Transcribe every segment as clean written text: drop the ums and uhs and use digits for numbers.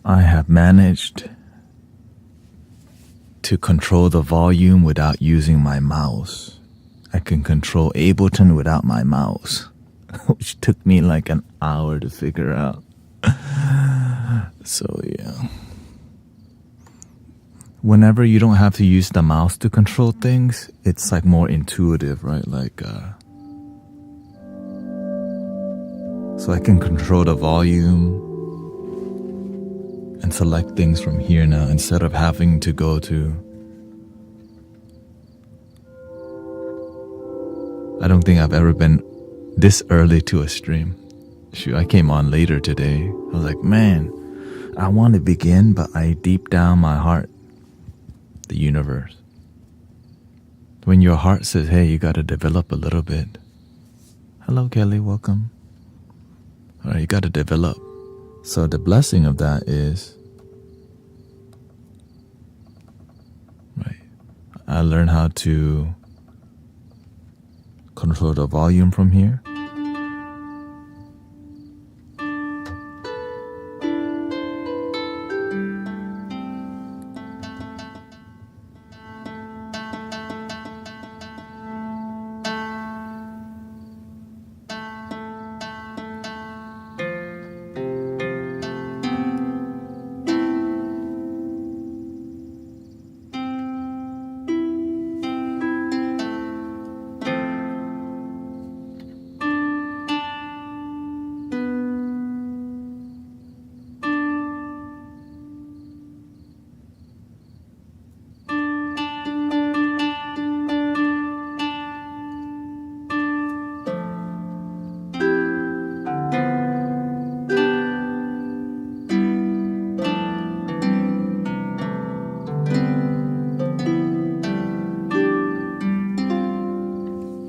I have managed to control the volume without using my mouse. I can control Ableton without my mouse, which took me like an hour to figure out. So yeah. Whenever you don't have to use the mouse to control things, it's like more intuitive, right? Like, so I can control the volume and select things from here now instead of having to go to... I don't think I've ever been this early to a stream. Shoot, I came on later today. I was like, man, I want to begin, but I deep down my heart, the universe. When your heart says, hey, you got to develop a little bit. Hello, Kelly, welcome. All right, you got to develop. So the blessing of that is, right, I learned how to control the volume from here.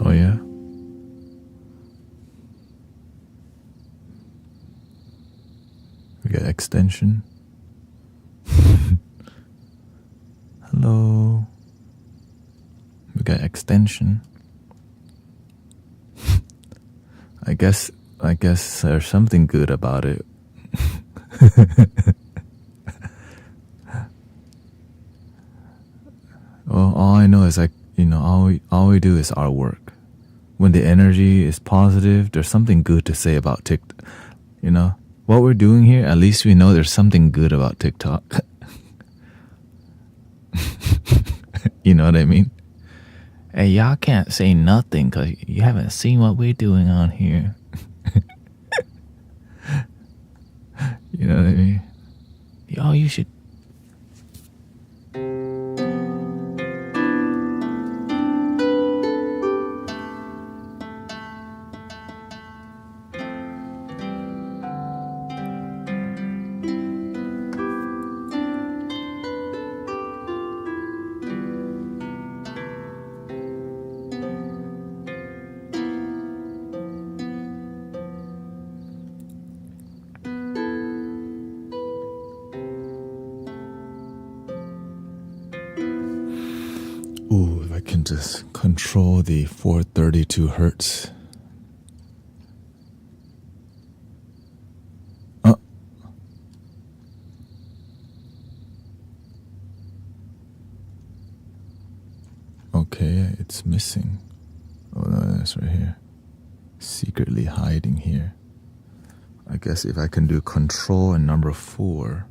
Oh yeah? We got extension. Hello. We got extension. I guess there's something good about it. Well, all I know is all we do is our work. When the energy is positive, there's something good to say about TikTok. What we're doing here, at least we know there's something good about TikTok. You know what I mean? Hey, y'all can't say nothing because you haven't seen what we're doing on here. You know what I mean? Y'all, you should... Ooh, if I can just control the 432 hertz. Okay, it's missing. Oh no, that's right here. Secretly hiding here. I guess if I can do control and number 4.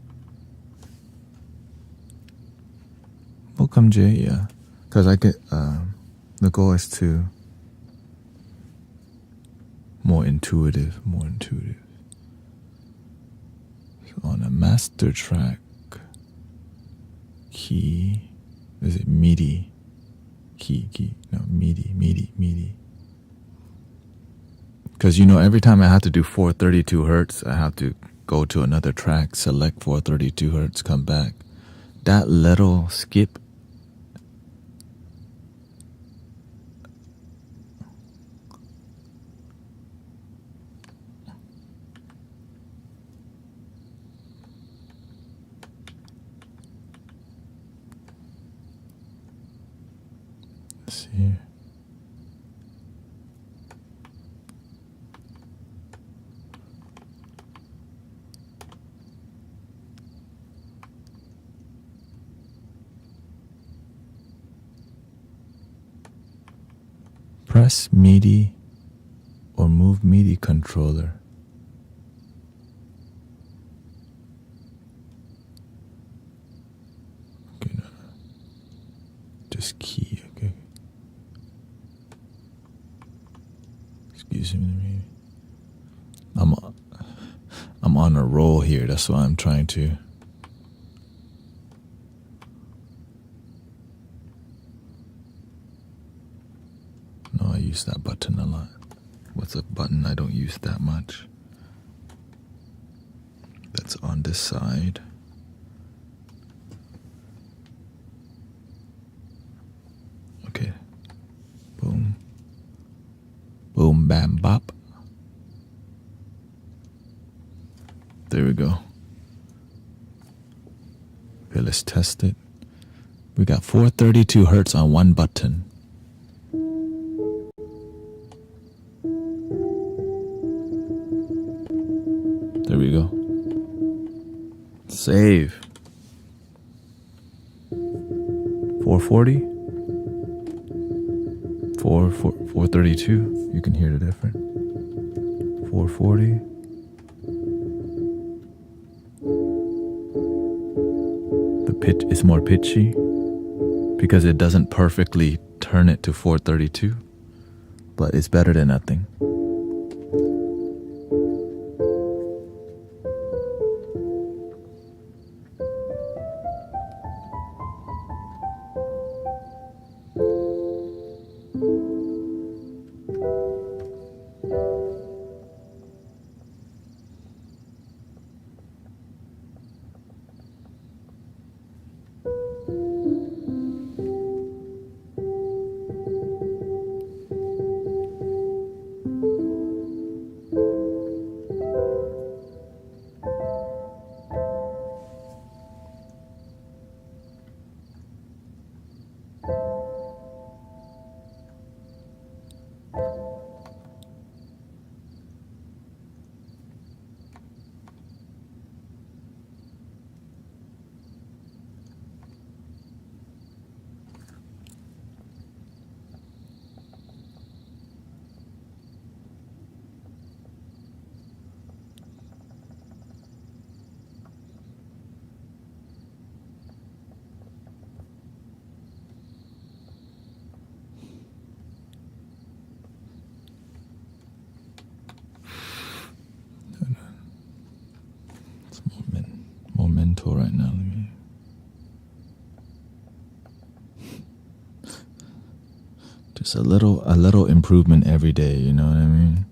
Welcome, Jay, yeah. Because I get, the goal is to more intuitive. So on a master track, key, is it MIDI? Key, no, MIDI. Because, every time I have to do 432 hertz, I have to go to another track, select 432 hertz, come back. That little skip, let's see here. Press MIDI or move MIDI controller. Okay, no. Just key, okay. Excuse me. I'm on a roll here, that's why I'm trying to. No, I use that button a lot. What's a button I don't use that much? That's on this side. Okay. Boom. Boom, bam, bop. There we go. Okay, let's test it. We got 432 hertz on one button. There we go. Save. 440. 432. You can hear the difference. 440. The pitch is more pitchy because it doesn't perfectly turn it to 432, but it's better than nothing. Mental right now. Just a little improvement every day, you know what I mean?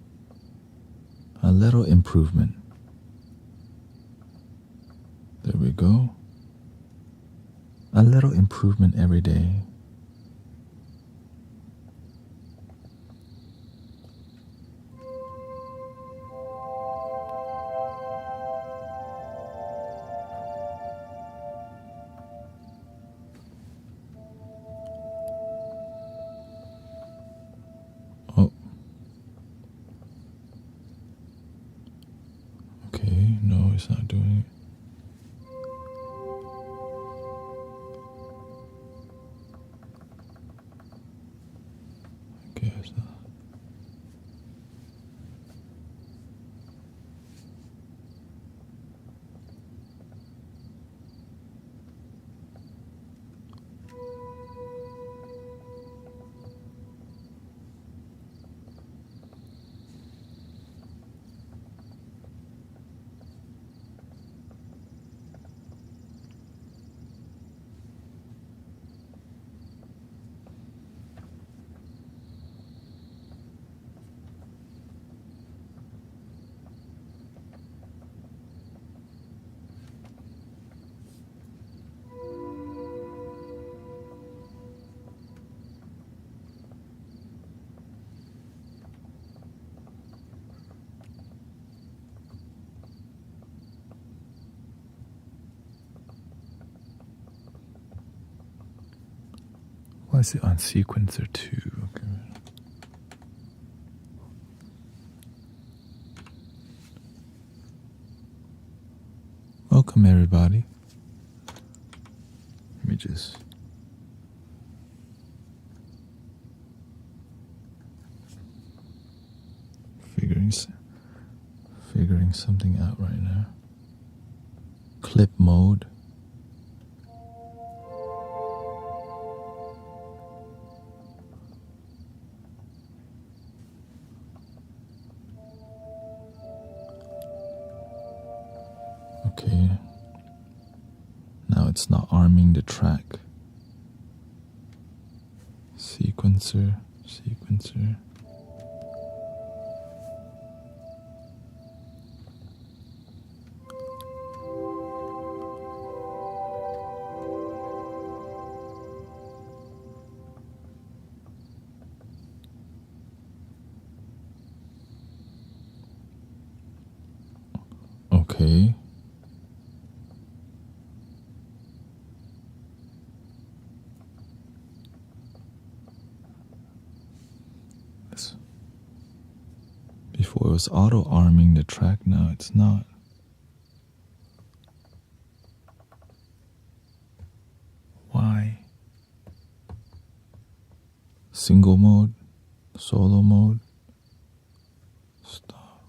A little improvement. There we go. A little improvement every day. No, it's not doing it. Okay, it's not. Why is it on sequencer 2? Okay. Welcome everybody. Let me just figuring something out right now. Clip mode. Okay. Now it's not arming the track. Sequencer. Okay. Before it was auto-arming the track, now it's not. Why? Single mode, solo mode. Stop.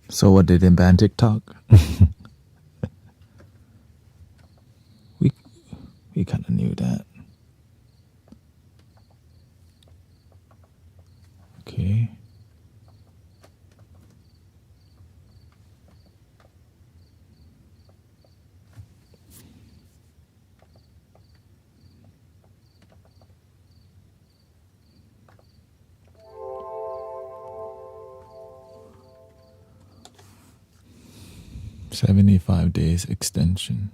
So what did it ban TikTok? We kind of knew that. Okay. $75 days extension.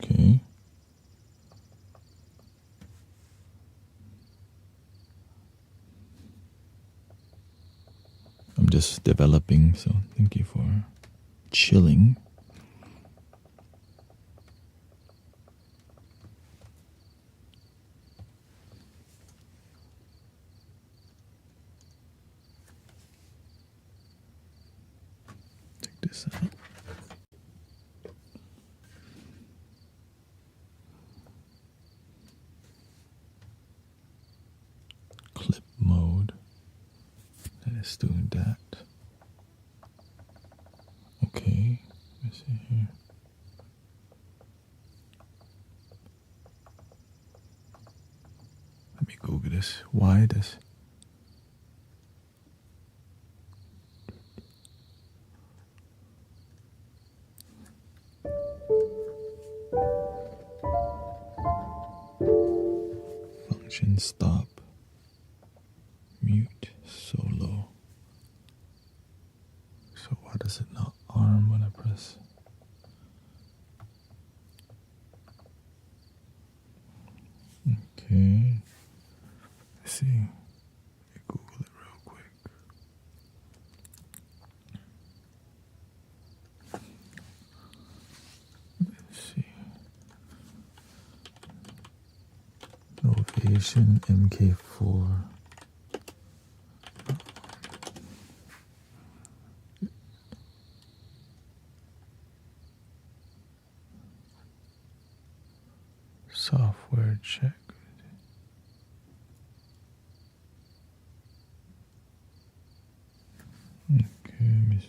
Okay. I'm just developing, so thank you for chilling. Check this out. Clip mode. That is doing that. Okay. Let me see here. Let me Google this. Why does function stop, mute, solo? So why does it not arm when I press? Okay. Let's see. Let me Google it real quick. Let's see. Novation MK4. Software check. Okay, let me see.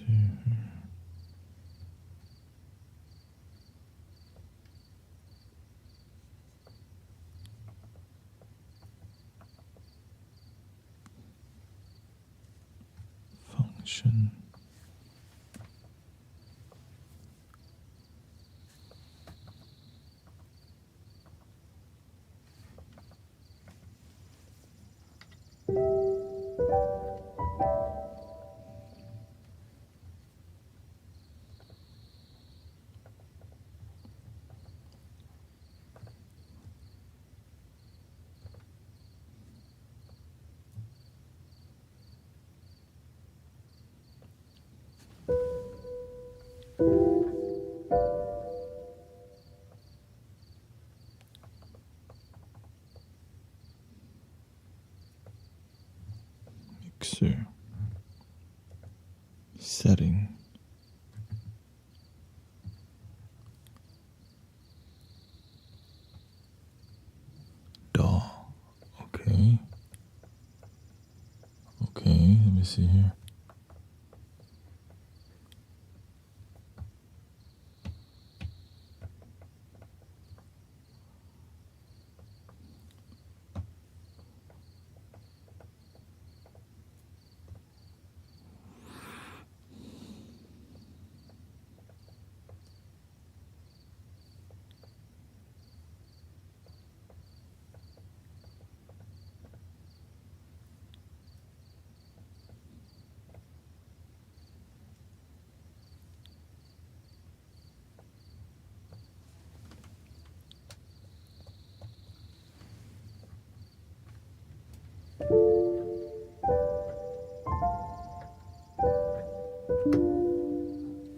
Function. sir. Setting. DAW. Okay. Okay, let me see here.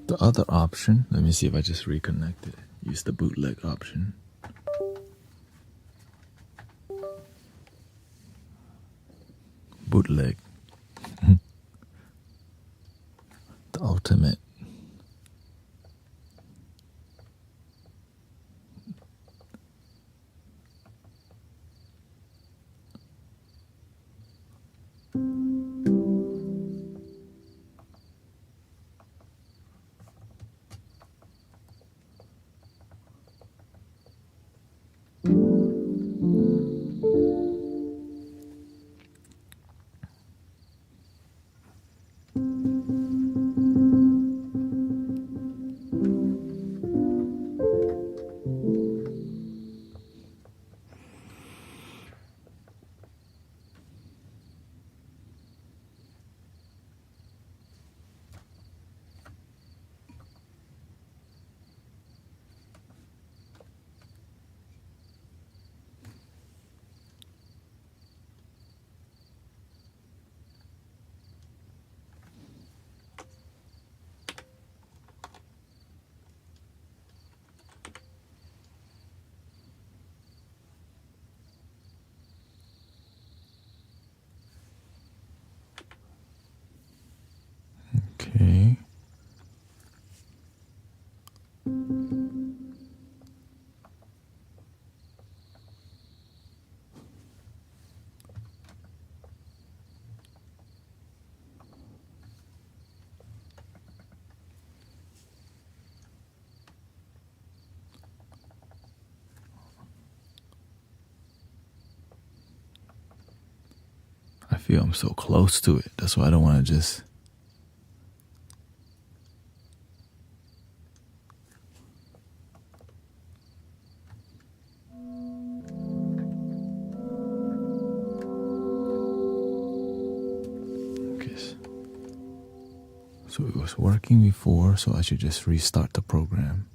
The other option, let me see if I just reconnect it. Use the bootleg option. Bootleg. The ultimate. Okay. I feel I'm so close to it. That's why I don't want to just... Okay. So it was working before, so I should just restart the program.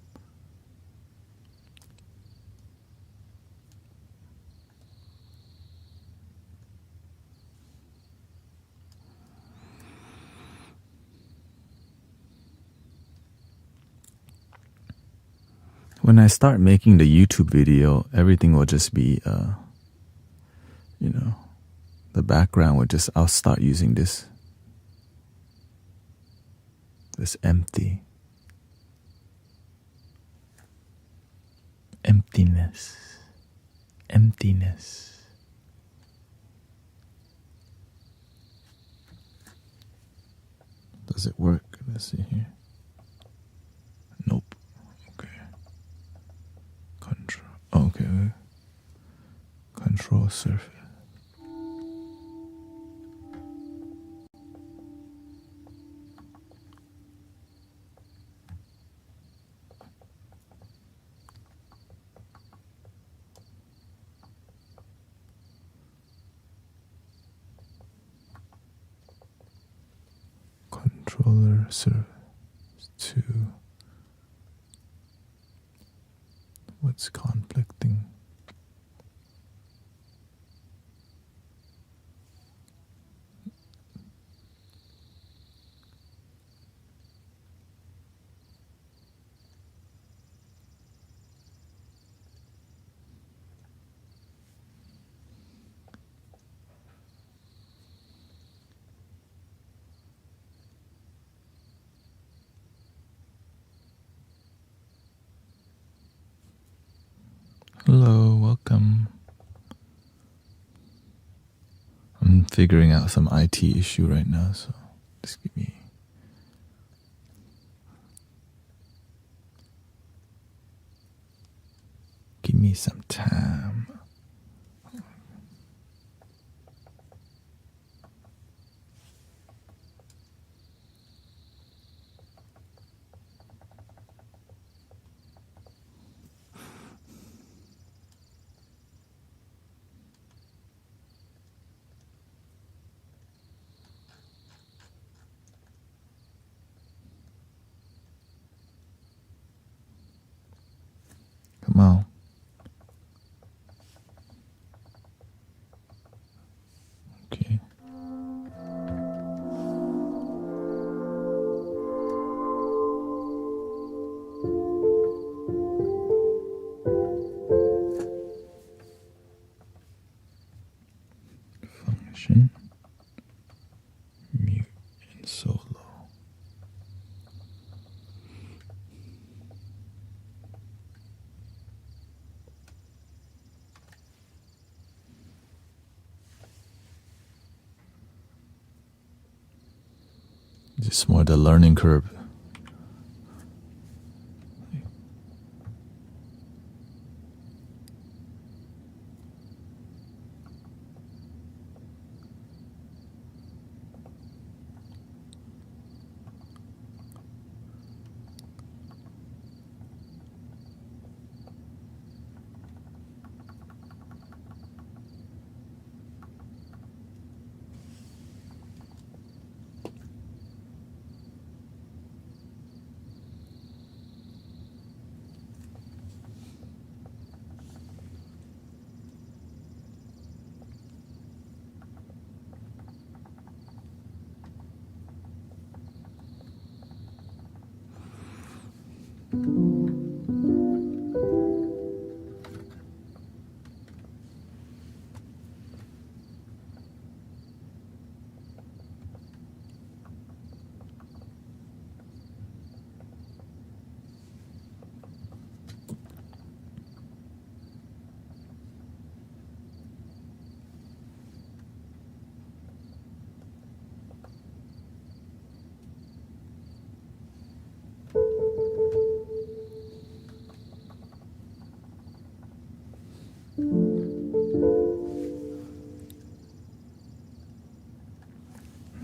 When I start making the YouTube video, everything will just be, the background will just, I'll start using this emptiness. Does it work? Let's see here. Nope. Okay. Control. Okay. Control surface. Controller surface 2. What's conflicting? Hello, welcome. I'm figuring out some IT issue right now, so just give me some time. Come on. Okay. Function, mute, and solo. Just more the learning curve.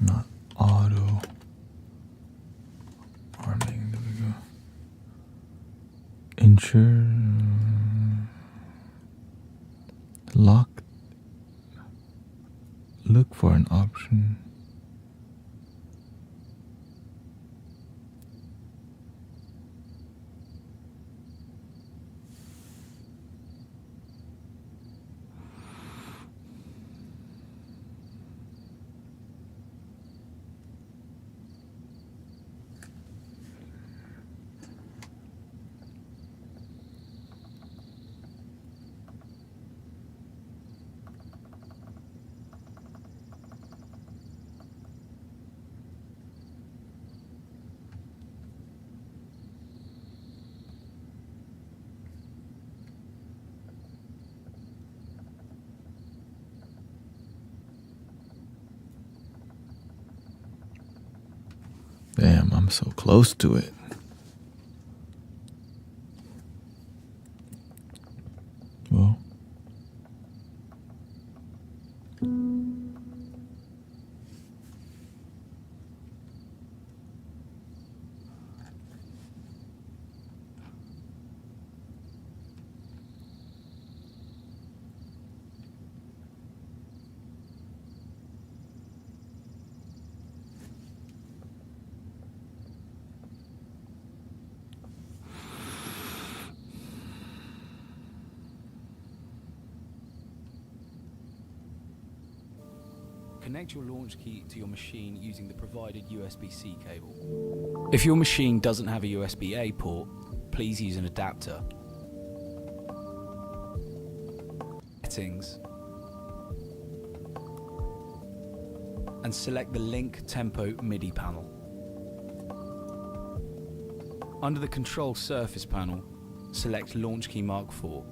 Not auto arming. There we go. Ensure lock. Look for an option. Damn, I'm so close to it. Well, Connect your launch key to your machine using the provided USB-C cable. If your machine doesn't have a USB-A port, please use an adapter. Settings. And select the Link Tempo MIDI panel. Under the Control Surface panel, select Launch Key Mark IV.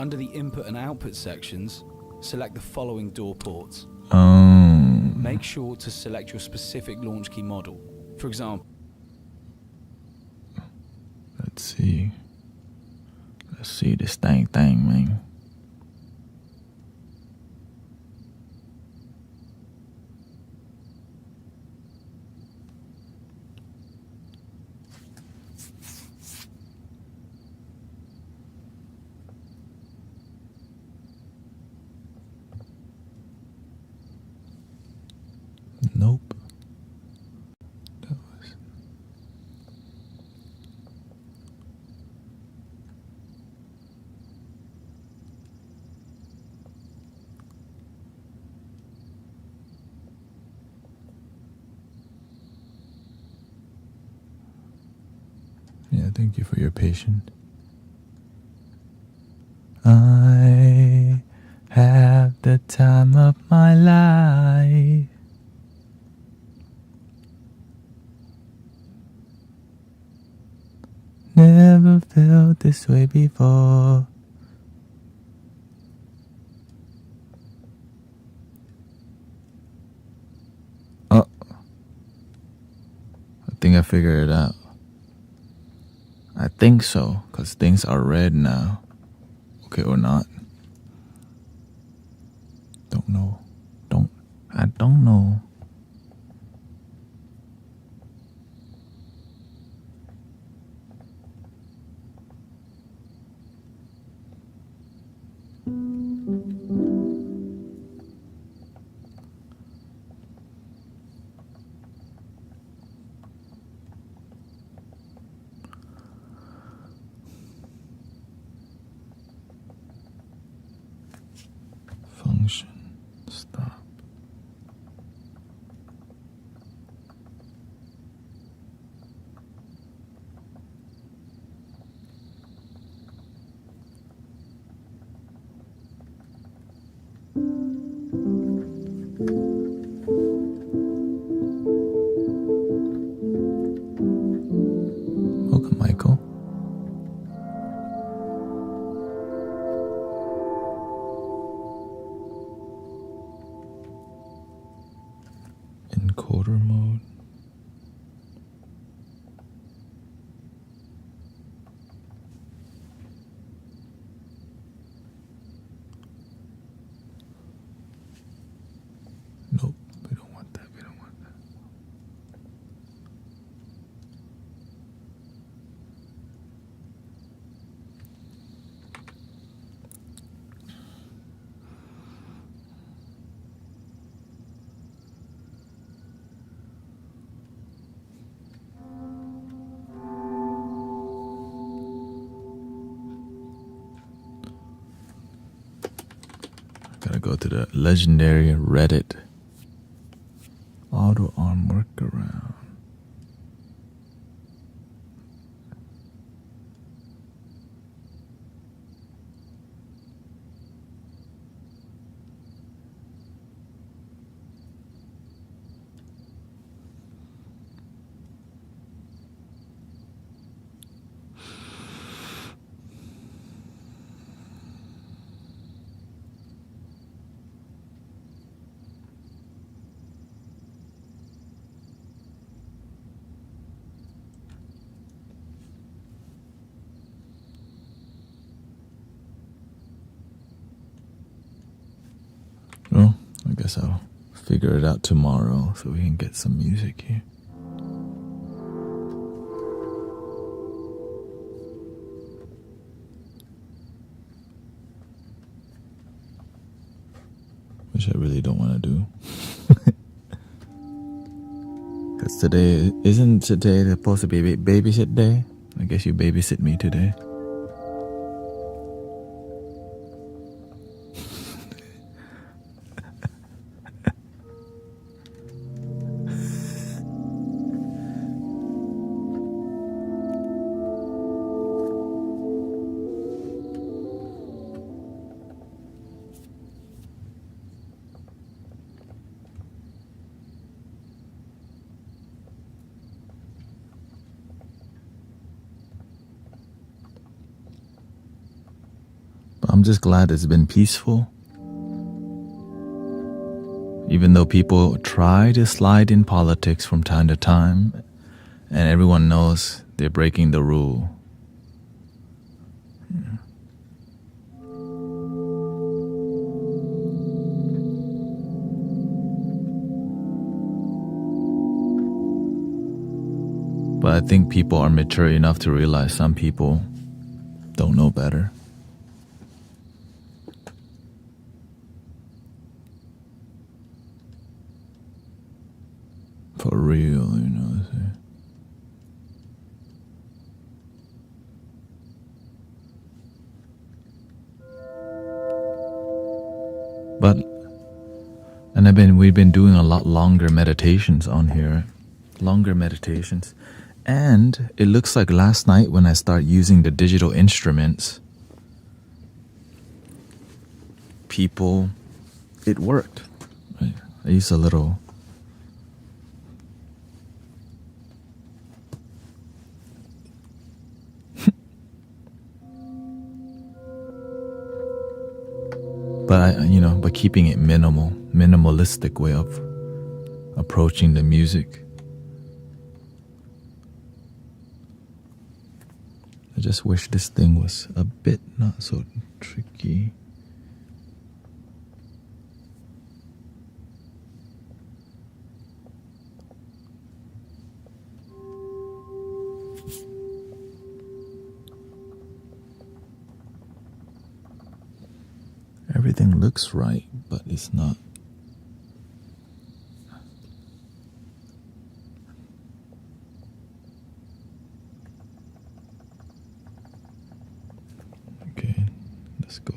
Under the input and output sections, select the following door ports. Make sure to select your specific launch key model. For example, let's see this thing, man. Nope. That was... Yeah, thank you for your patience. I have the time of my life. Never felt this way before. Oh, I think I figured it out. I think so, because things are red now. Okay, or not. Don't know. I don't know. Function. Stop. Welcome, Michael. Encoder mode. Nope, we don't want that. Gotta go to the legendary Reddit auto arm workaround. Well, I guess I'll figure it out tomorrow so we can get some music here. Which I really don't want to do. Because isn't today supposed to be babysit day? I guess you babysit me today. I'm just glad it's been peaceful. Even though people try to slide in politics from time to time, and everyone knows they're breaking the rule. Yeah. But I think people are mature enough to realize some people don't know better. For real, you know. But, and we've been doing a lot longer meditations on here. Longer meditations. And it looks like last night when I started using the digital instruments, it worked. I used a little. But keeping it minimalistic way of approaching the music. I just wish this thing was a bit not so tricky. Everything looks right, but it's not. Okay, let's go.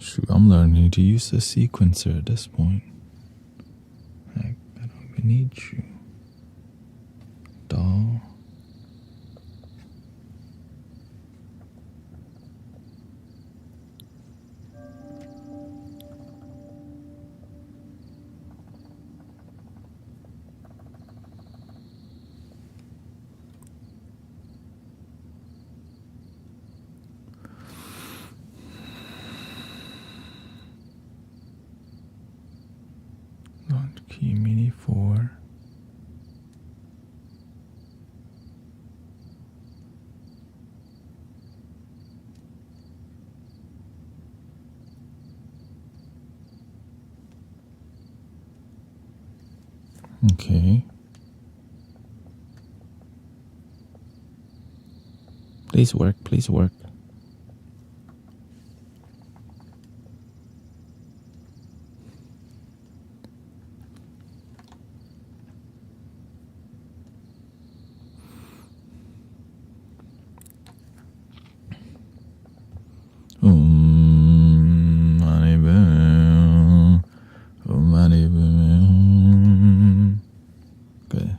Shoot, I'm learning to use a sequencer at this point. Heck, I don't even need you. Doll. Key Mini 4. Okay. Please work, please work.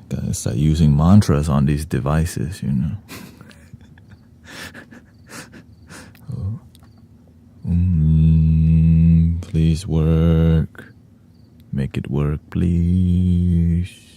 Gotta start using mantras on these devices, you know. Please work. Make it work, please.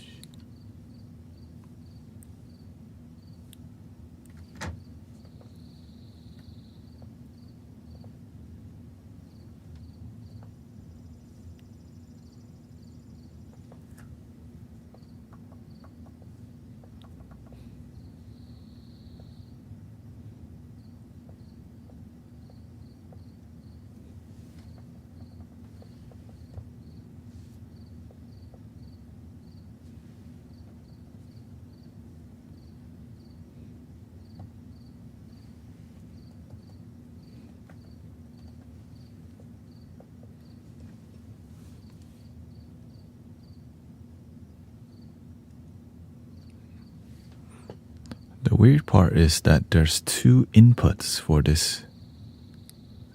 The weird part is that there's 2 inputs for this,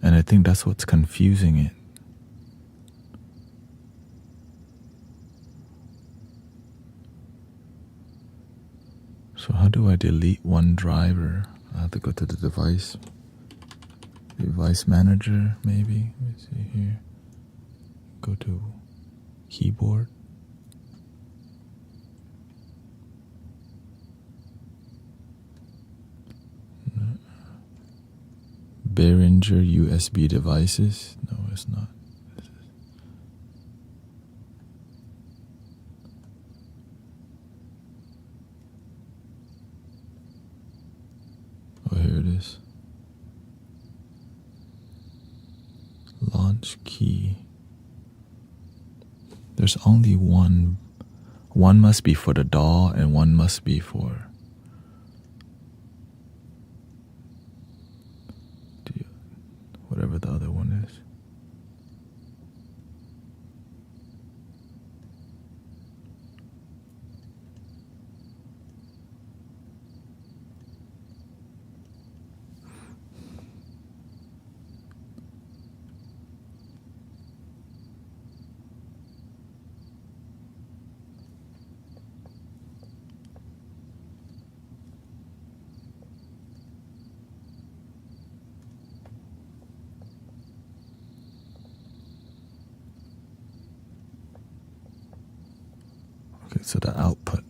and I think that's what's confusing it. So how do I delete one driver? I have to go to the device manager, maybe. Let me see here. Go to keyboard. Behringer USB devices. No, it's not. Oh, here it is. Launch key. There's only one. One must be for the DAW and one must be for whatever the other one is. Okay, so the output.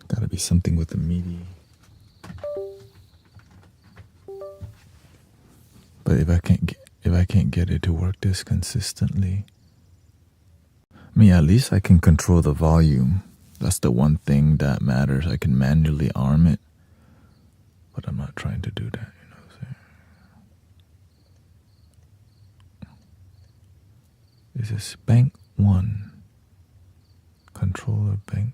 Gotta be something with the MIDI. But if I can't get it to work this consistently, I mean, at least I can control the volume. That's the one thing that matters. I can manually arm it, but I'm not trying to do that. You know what I'm saying? Is this bank 1? Controller bank 1.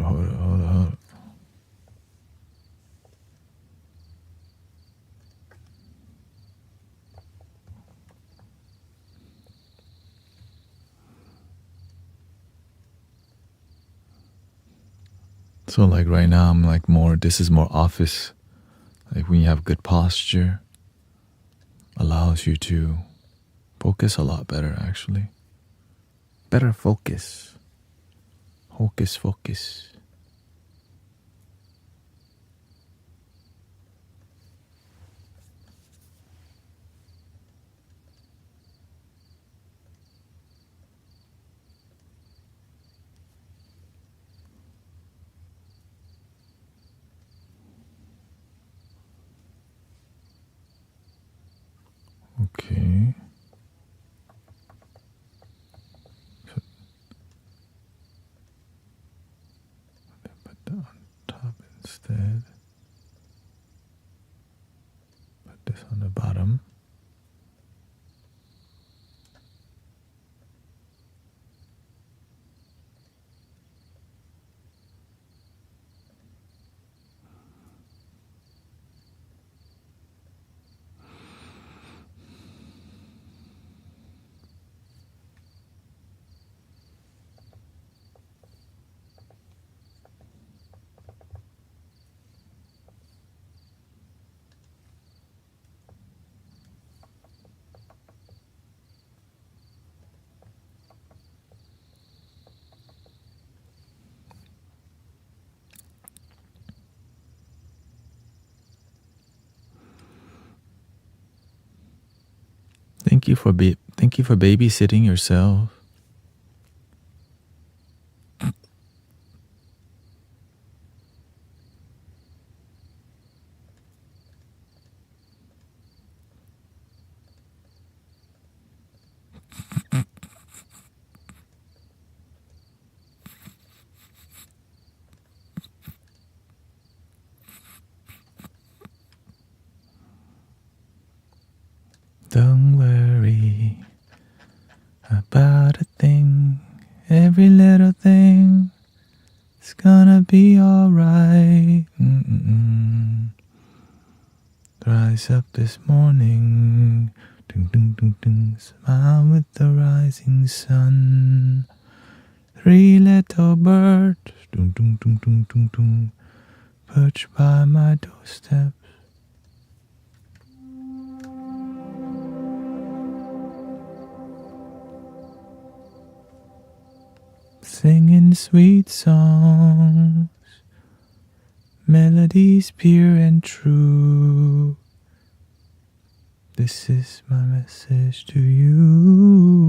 Hold on. So like right now I'm like this is more office. Like when you have good posture, allows you to focus a lot better actually. Better focus. Hocus focus. instead. Put this on the bottom. Thank you for babysitting yourself. Don't worry about a thing. Every little thing is gonna be alright. Rise up this morning. Ding, ding, ding, ding. Smile with the rising sun. Three little birds. Ding, ding, ding, ding, ding, ding. Perched by my doorstep. Singing sweet songs, melodies pure and true. This is my message to you.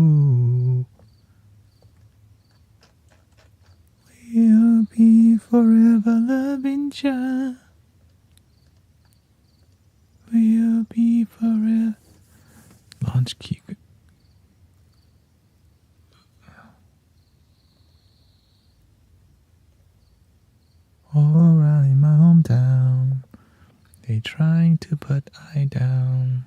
We'll be forever loving ya. We'll be forever. Launch key. All around my hometown, they trying to put I down.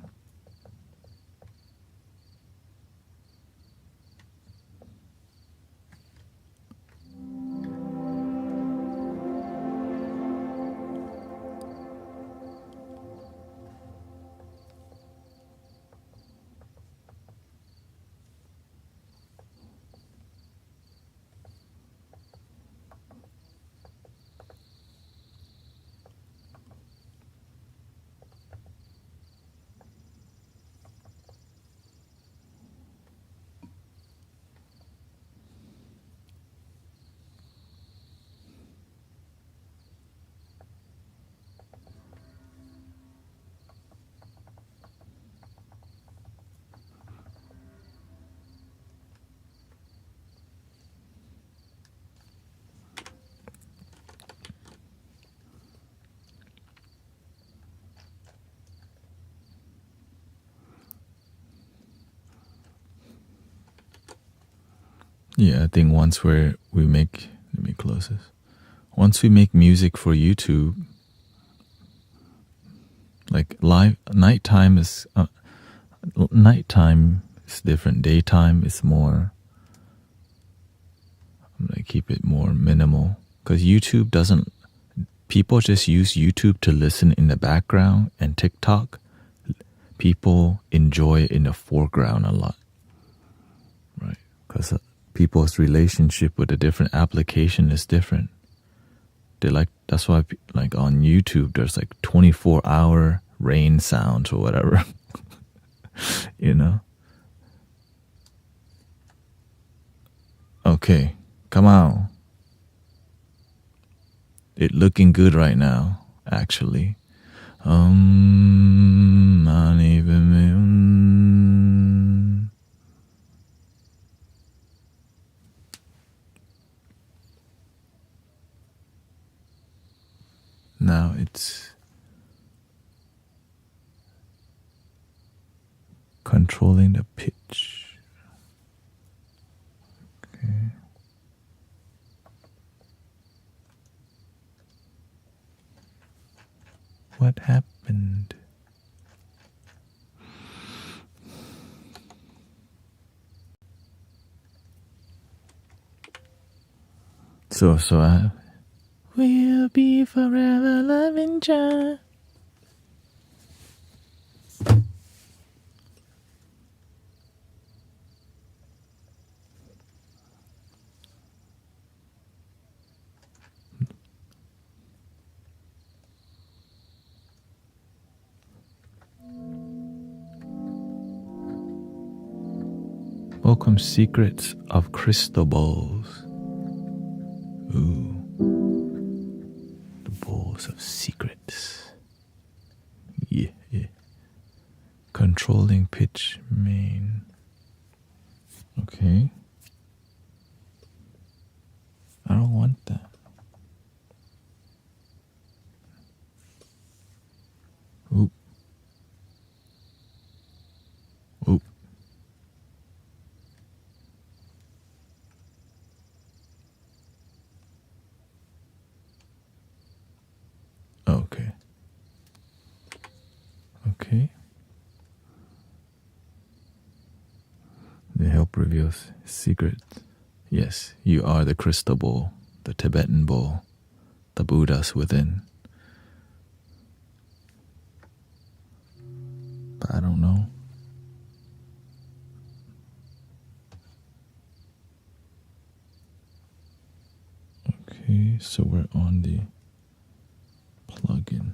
Yeah, I think once we make, let me close this. Once we make music for YouTube, like nighttime is different. Daytime is more. I'm gonna keep it more minimal because YouTube doesn't. People just use YouTube to listen in the background, and TikTok, people enjoy it in the foreground a lot, right? Because people's relationship with a different application is different. That's why like on YouTube there's like 24-hour rain sounds or whatever. You know. Okay, come on. It looking good right now, actually. Now it's controlling the pitch. Okay. What happened? So I will be forever loving Jah. Welcome, Secrets of Crystal Balls. Ooh. The balls of secrets. Yeah. Controlling pitch main. Okay. I don't want that. Oop. Oop. Okay. Okay. They help reveal secrets. Yes, you are the crystal ball, the Tibetan ball, the Buddhas within. But I don't know. Okay, so we're on the plugin.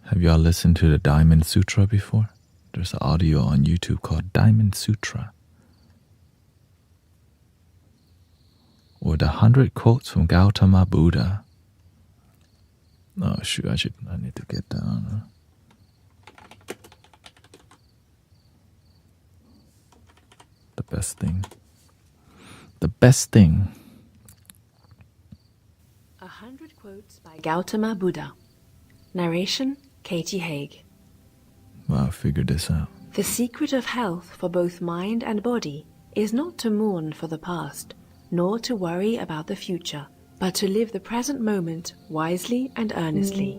Have y'all listened to the Diamond Sutra before? There's an audio on YouTube called Diamond Sutra. Or the 100 quotes from Gautama Buddha. Oh shoot, I need to get down. The best thing. 100 Quotes by Gautama Buddha. Narration, Katie Haig. Wow, I figured this out. The secret of health for both mind and body is not to mourn for the past, nor to worry about the future, but to live the present moment wisely and earnestly.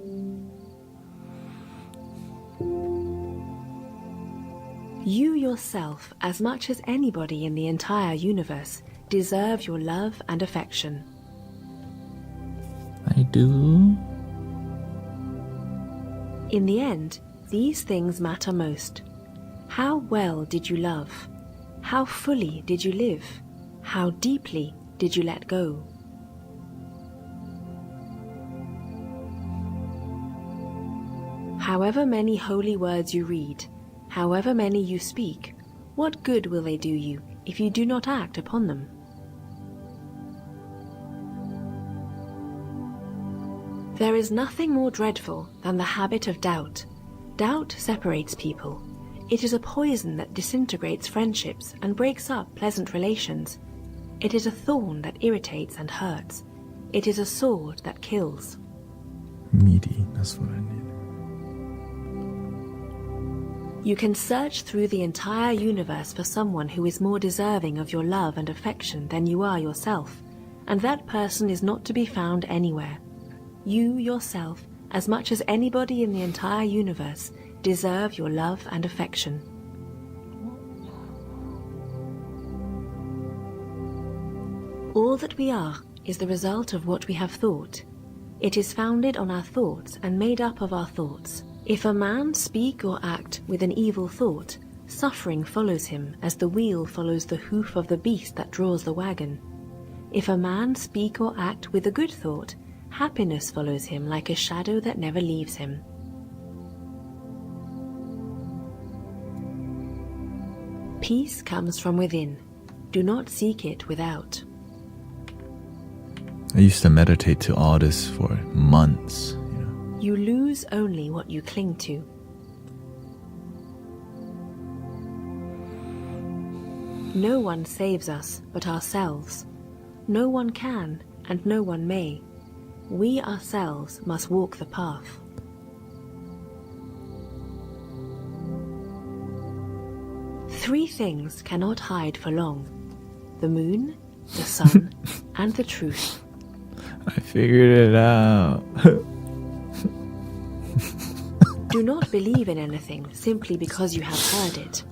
You yourself, as much as anybody in the entire universe, deserve your love and affection. I do. In the end, these things matter most. How well did you love? How fully did you live? How deeply did you let go? However many holy words you read, however many you speak, what good will they do you if you do not act upon them? There is nothing more dreadful than the habit of doubt. Doubt separates people. It is a poison that disintegrates friendships and breaks up pleasant relations. It is a thorn that irritates and hurts. It is a sword that kills. Meaty, that's what I need. You can search through the entire universe for someone who is more deserving of your love and affection than you are yourself, and that person is not to be found anywhere. You yourself, as much as anybody in the entire universe, deserve your love and affection. All that we are is the result of what we have thought. It is founded on our thoughts and made up of our thoughts. If a man speak or act with an evil thought, suffering follows him as the wheel follows the hoof of the beast that draws the wagon. If a man speak or act with a good thought, happiness follows him like a shadow that never leaves him. Peace comes from within. Do not seek it without. I used to meditate to all this for months. You lose only what you cling to. No one saves us but ourselves. No one can and no one may. We ourselves must walk the path. Three things cannot hide for long: the moon, the sun, and the truth. I figured it out. Do not believe in anything simply because you have heard it.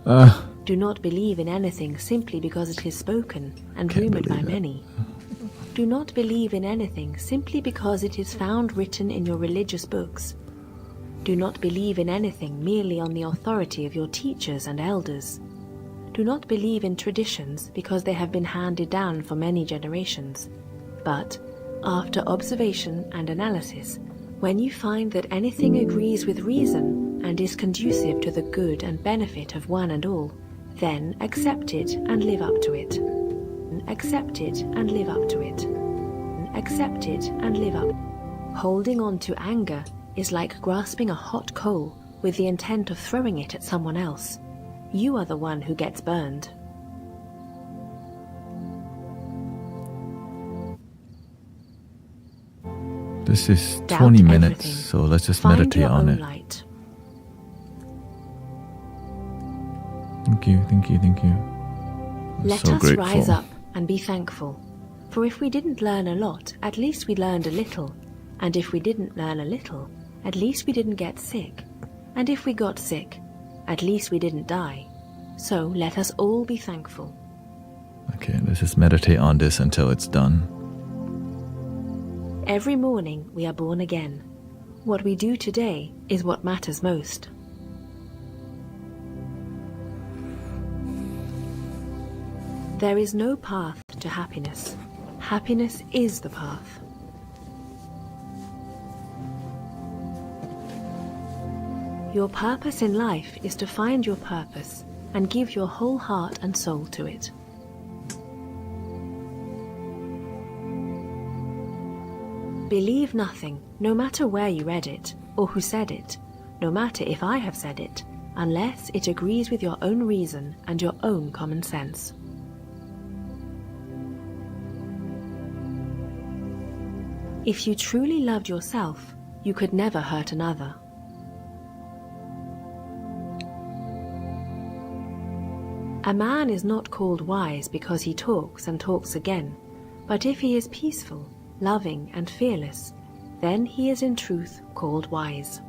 Do not believe in anything simply because it is spoken and Can't rumored by believe it. many. Do not believe in anything simply because it is found written in your religious books. Do not believe in anything merely on the authority of your teachers and elders. Do not believe in traditions because they have been handed down for many generations. But, after observation and analysis, when you find that anything agrees with reason and is conducive to the good and benefit of one and all, then accept it and live up to it. Accept it and live up to it. Accept it and live up. Holding on to anger is like grasping a hot coal with the intent of throwing it at someone else. You are the one who gets burned. This is Doubt 20 minutes, everything. so let's just Find meditate your on own it. light. Thank you, thank you, thank you. I'm Let so us grateful. rise up and be thankful. For if we didn't learn a lot, at least we learned a little. And if we didn't learn a little, at least we didn't get sick. And if we got sick, at least we didn't die. So let us all be thankful. Okay, let's just meditate on this until it's done. Every morning we are born again. What we do today is what matters most. There is no path to happiness. Happiness is the path. Your purpose in life is to find your purpose and give your whole heart and soul to it. Believe nothing, no matter where you read it, or who said it, no matter if I have said it, unless it agrees with your own reason and your own common sense. If you truly loved yourself, you could never hurt another. A man is not called wise because he talks and talks again, but if he is peaceful, loving and fearless, then he is in truth called wise.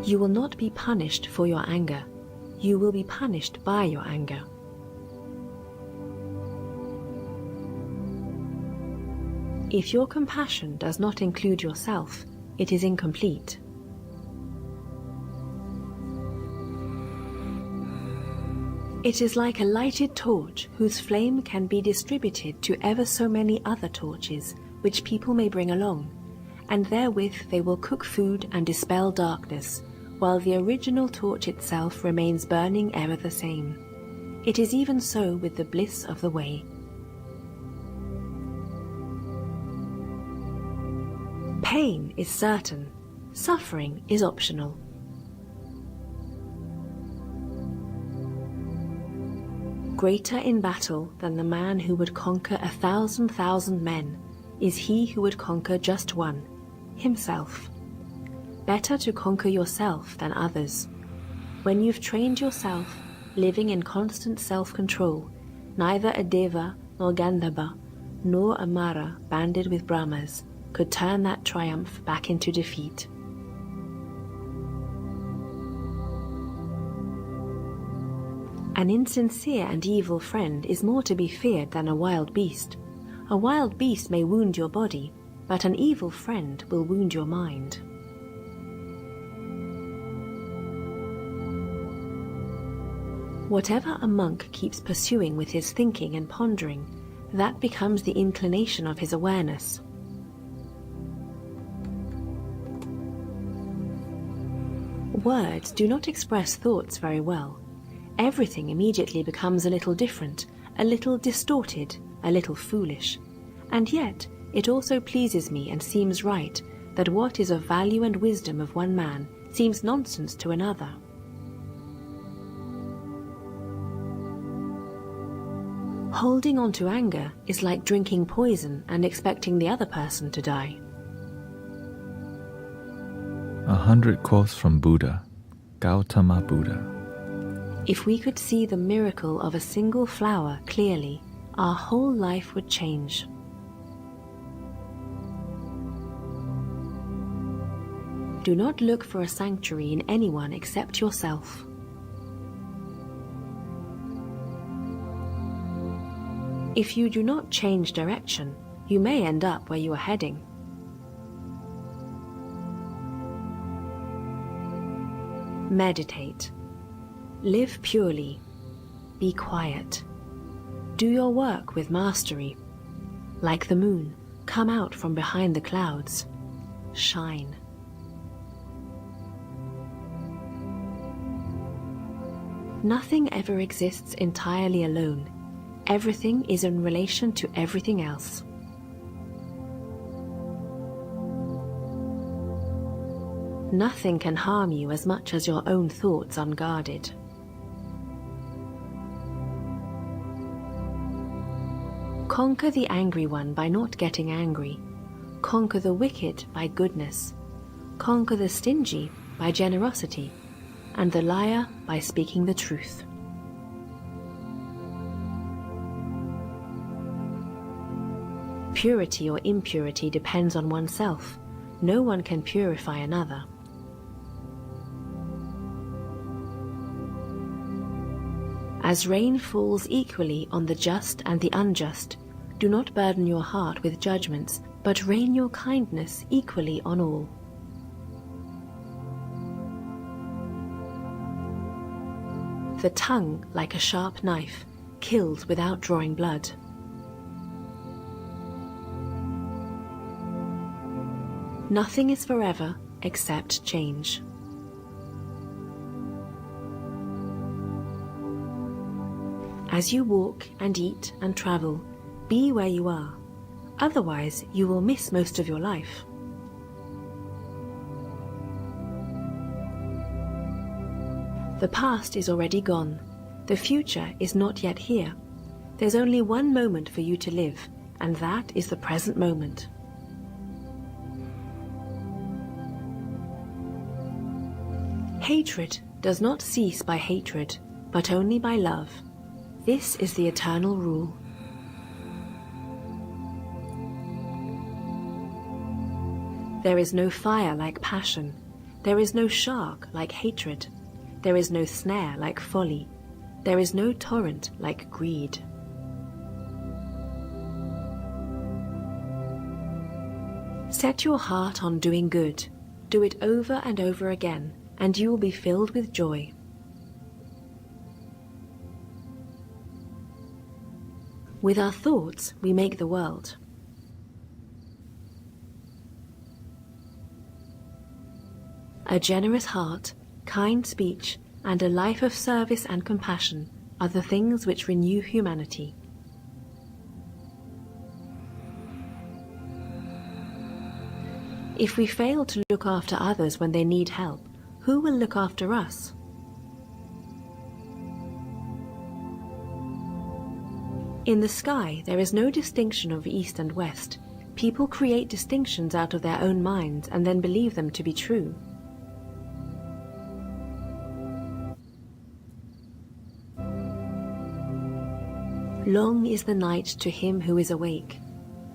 You will not be punished for your anger. You will be punished by your anger. If your compassion does not include yourself, it is incomplete. It is like a lighted torch whose flame can be distributed to ever so many other torches which people may bring along, and therewith they will cook food and dispel darkness, while the original torch itself remains burning ever the same. It is even so with the bliss of the way. Pain is certain, suffering is optional. Greater in battle than the man who would conquer 1,000,000 men is he who would conquer just one, himself. Better to conquer yourself than others. When you've trained yourself, living in constant self-control, neither a Deva nor Gandhava, nor a Mara banded with Brahmas could turn that triumph back into defeat. An insincere and evil friend is more to be feared than a wild beast. A wild beast may wound your body, but an evil friend will wound your mind. Whatever a monk keeps pursuing with his thinking and pondering, that becomes the inclination of his awareness. Words do not express thoughts very well. Everything immediately becomes a little different, a little distorted, a little foolish. And yet it also pleases me and seems right that what is of value and wisdom of one man seems nonsense to another. Holding on to anger is like drinking poison and expecting the other person to die. 100 quotes from Buddha, Gautama Buddha. If we could see the miracle of a single flower clearly, our whole life would change. Do not look for a sanctuary in anyone except yourself. If you do not change direction, you may end up where you are heading. Meditate. Live purely. Be quiet. Do your work with mastery. Like the moon, come out from behind the clouds. Shine. Nothing ever exists entirely alone. Everything is in relation to everything else. Nothing can harm you as much as your own thoughts unguarded. Conquer the angry one by not getting angry. Conquer the wicked by goodness. Conquer the stingy by generosity, and the liar by speaking the truth. Purity or impurity depends on oneself. No one can purify another. As rain falls equally on the just and the unjust, do not burden your heart with judgments, but rain your kindness equally on all. The tongue, like a sharp knife, kills without drawing blood. Nothing is forever except change. As you walk and eat and travel, be where you are. Otherwise, you will miss most of your life. The past is already gone. The future is not yet here. There's only one moment for you to live, and that is the present moment. Hatred does not cease by hatred, but only by love. This is the eternal rule. There is no fire like passion. There is no shark like hatred. There is no snare like folly. There is no torrent like greed. Set your heart on doing good. Do it over and over again, and you will be filled with joy. With our thoughts, we make the world. A generous heart, kind speech, and a life of service and compassion are the things which renew humanity. If we fail to look after others when they need help, who will look after us? In the sky, there is no distinction of east and west. People create distinctions out of their own minds and then believe them to be true. Long is the night to him who is awake.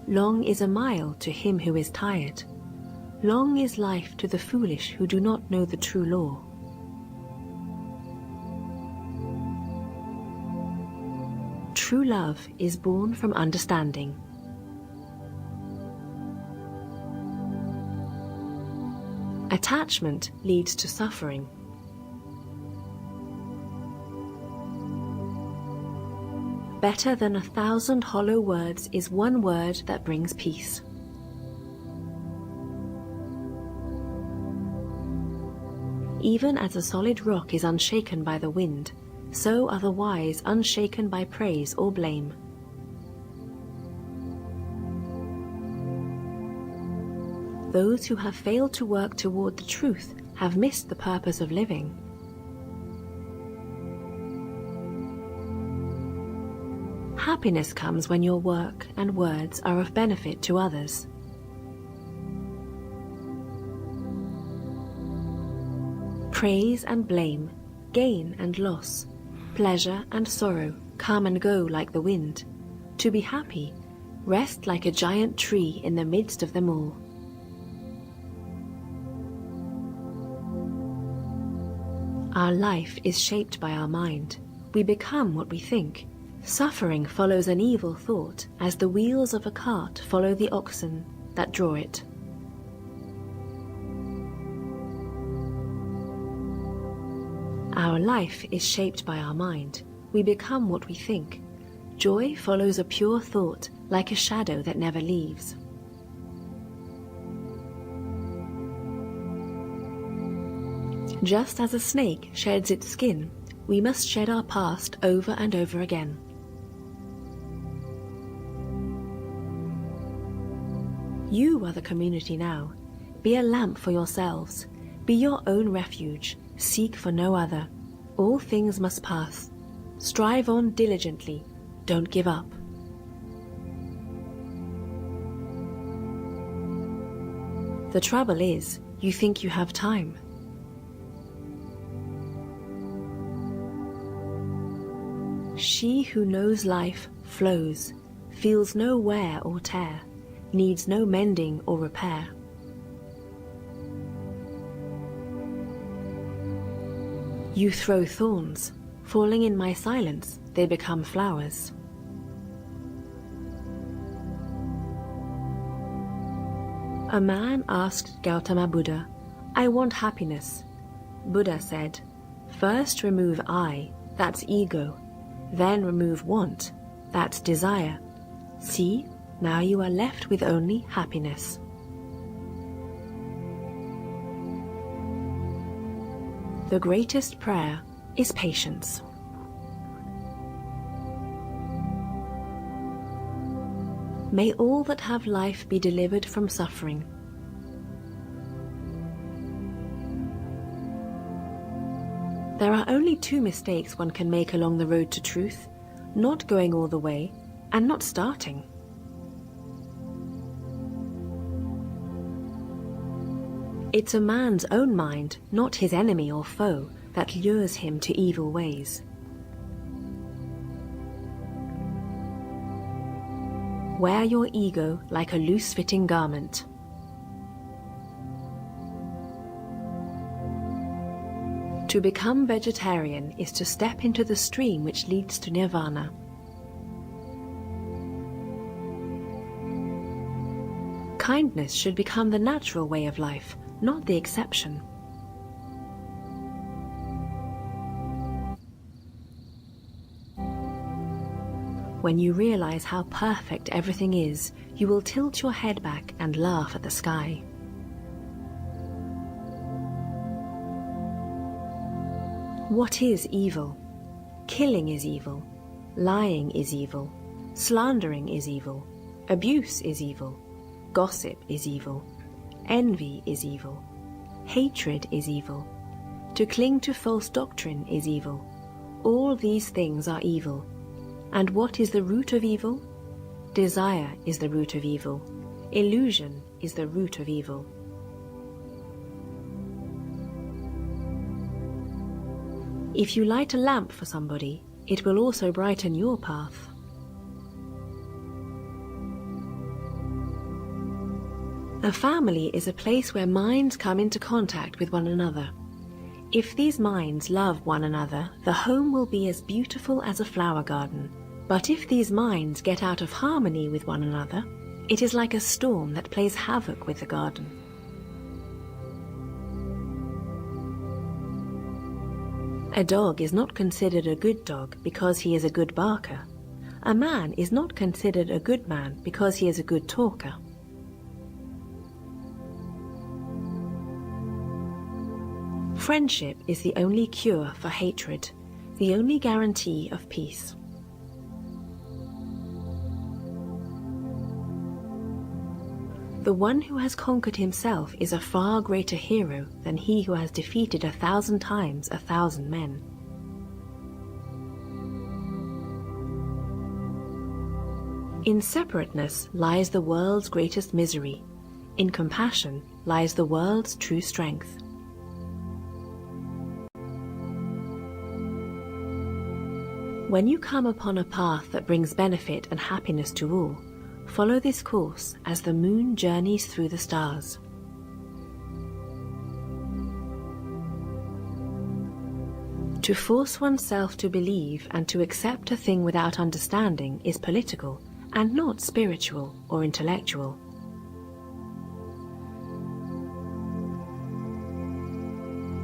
Long is a mile to him who is tired. Long is life to the foolish who do not know the true law. True love is born from understanding. Attachment leads to suffering. Better than 1,000 hollow words is one word that brings peace. Even as a solid rock is unshaken by the wind, so are the wise unshaken by praise or blame. Those who have failed to work toward the truth have missed the purpose of living. Happiness comes when your work and words are of benefit to others. Praise and blame, gain and loss, Pleasure and sorrow come and go like the wind. To be happy, rest like a giant tree in the midst of them all. Our life is shaped by our mind. We become what we think. Suffering follows an evil thought, as the wheels of a cart follow the oxen that draw it. Our life is shaped by our mind. We become what we think. Joy follows a pure thought, like a shadow that never leaves. Just as a snake sheds its skin, we must shed our past over and over again. You are the community now. Be a lamp for yourselves. Be your own refuge. Seek for no other. All things must pass. Strive on diligently. Don't give up. The trouble is, you think you have time. She who knows life flows, feels no wear or tear, needs no mending or repair. You throw thorns, falling in my silence, they become flowers. A man asked Gautama Buddha, "I want happiness." Buddha said, "First remove I, that's ego. Then remove want, that's desire. See, now you are left with only happiness." The greatest prayer is patience. May all that have life be delivered from suffering. There are only two mistakes one can make along the road to truth: not going all the way and not starting. It's a man's own mind, not his enemy or foe, that lures him to evil ways. Wear your ego like a loose-fitting garment. To become vegetarian is to step into the stream which leads to nirvana. Kindness should become the natural way of life, not the exception. When you realize how perfect everything is, you will tilt your head back and laugh at the sky. What is evil? Killing is evil. Lying is evil. Slandering is evil. Abuse is evil. Gossip is evil. Envy is evil. Hatred is evil. To cling to false doctrine is evil. All these things are evil. And what is the root of evil? Desire is the root of evil. Illusion is the root of evil. If you light a lamp for somebody, it will also brighten your path. A family is a place where minds come into contact with one another. If these minds love one another, the home will be as beautiful as a flower garden. But if these minds get out of harmony with one another, it is like a storm that plays havoc with the garden. A dog is not considered a good dog because he is a good barker. A man is not considered a good man because he is a good talker. Friendship is the only cure for hatred, the only guarantee of peace. The one who has conquered himself is a far greater hero than he who has defeated 1,000 times 1,000 men. In separateness lies the world's greatest misery. In compassion lies the world's true strength. When you come upon a path that brings benefit and happiness to all, follow this course as the moon journeys through the stars. To force oneself to believe and to accept a thing without understanding is political and not spiritual or intellectual.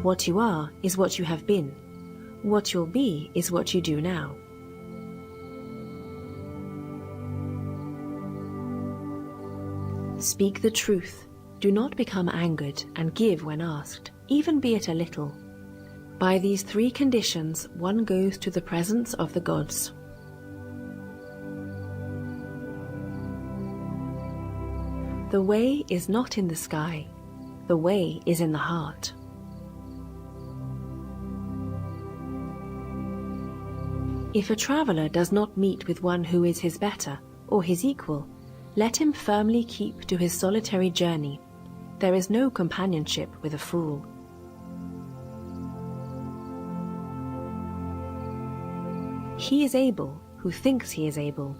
What you are is what you have been. What you'll be is what you do now. Speak the truth. Do not become angered and give when asked, even be it a little. By these three conditions, one goes to the presence of the gods. The way is not in the sky. The way is in the heart. If a traveller does not meet with one who is his better or his equal, let him firmly keep to his solitary journey. There is no companionship with a fool. He is able who thinks he is able.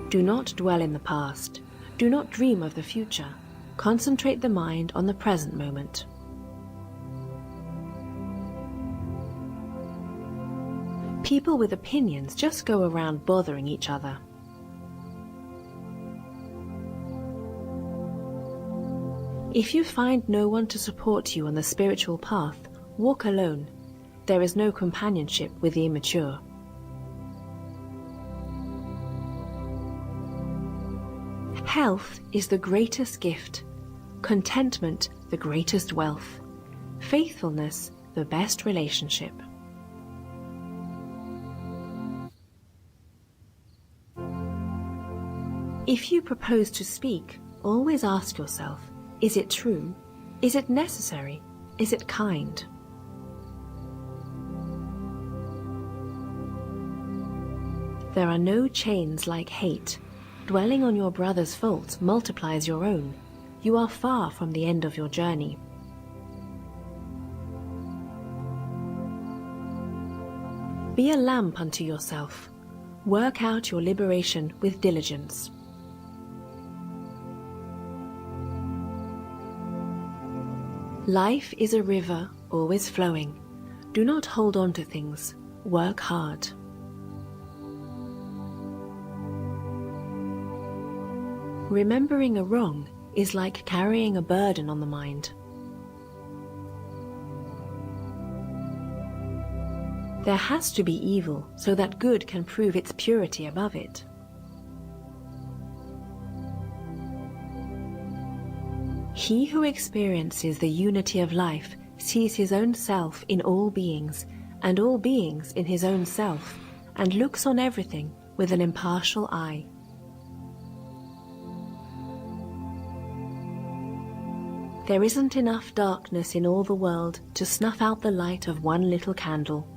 Do not dwell in the past. Do not dream of the future. Concentrate the mind on the present moment. People with opinions just go around bothering each other. If you find no one to support you on the spiritual path, walk alone. There is no companionship with the immature. Health is the greatest gift, contentment the greatest wealth, faithfulness the best relationship. If you propose to speak, always ask yourself, is it true? Is it necessary? Is it kind? There are no chains like hate. Dwelling on your brother's faults multiplies your own. You are far from the end of your journey. Be a lamp unto yourself. Work out your liberation with diligence. Life is a river, always flowing. Do not hold on to things. Work hard. Remembering a wrong is like carrying a burden on the mind. There has to be evil so that good can prove its purity above it. He who experiences the unity of life sees his own self in all beings, and all beings in his own self, and looks on everything with an impartial eye. There isn't enough darkness in all the world to snuff out the light of one little candle.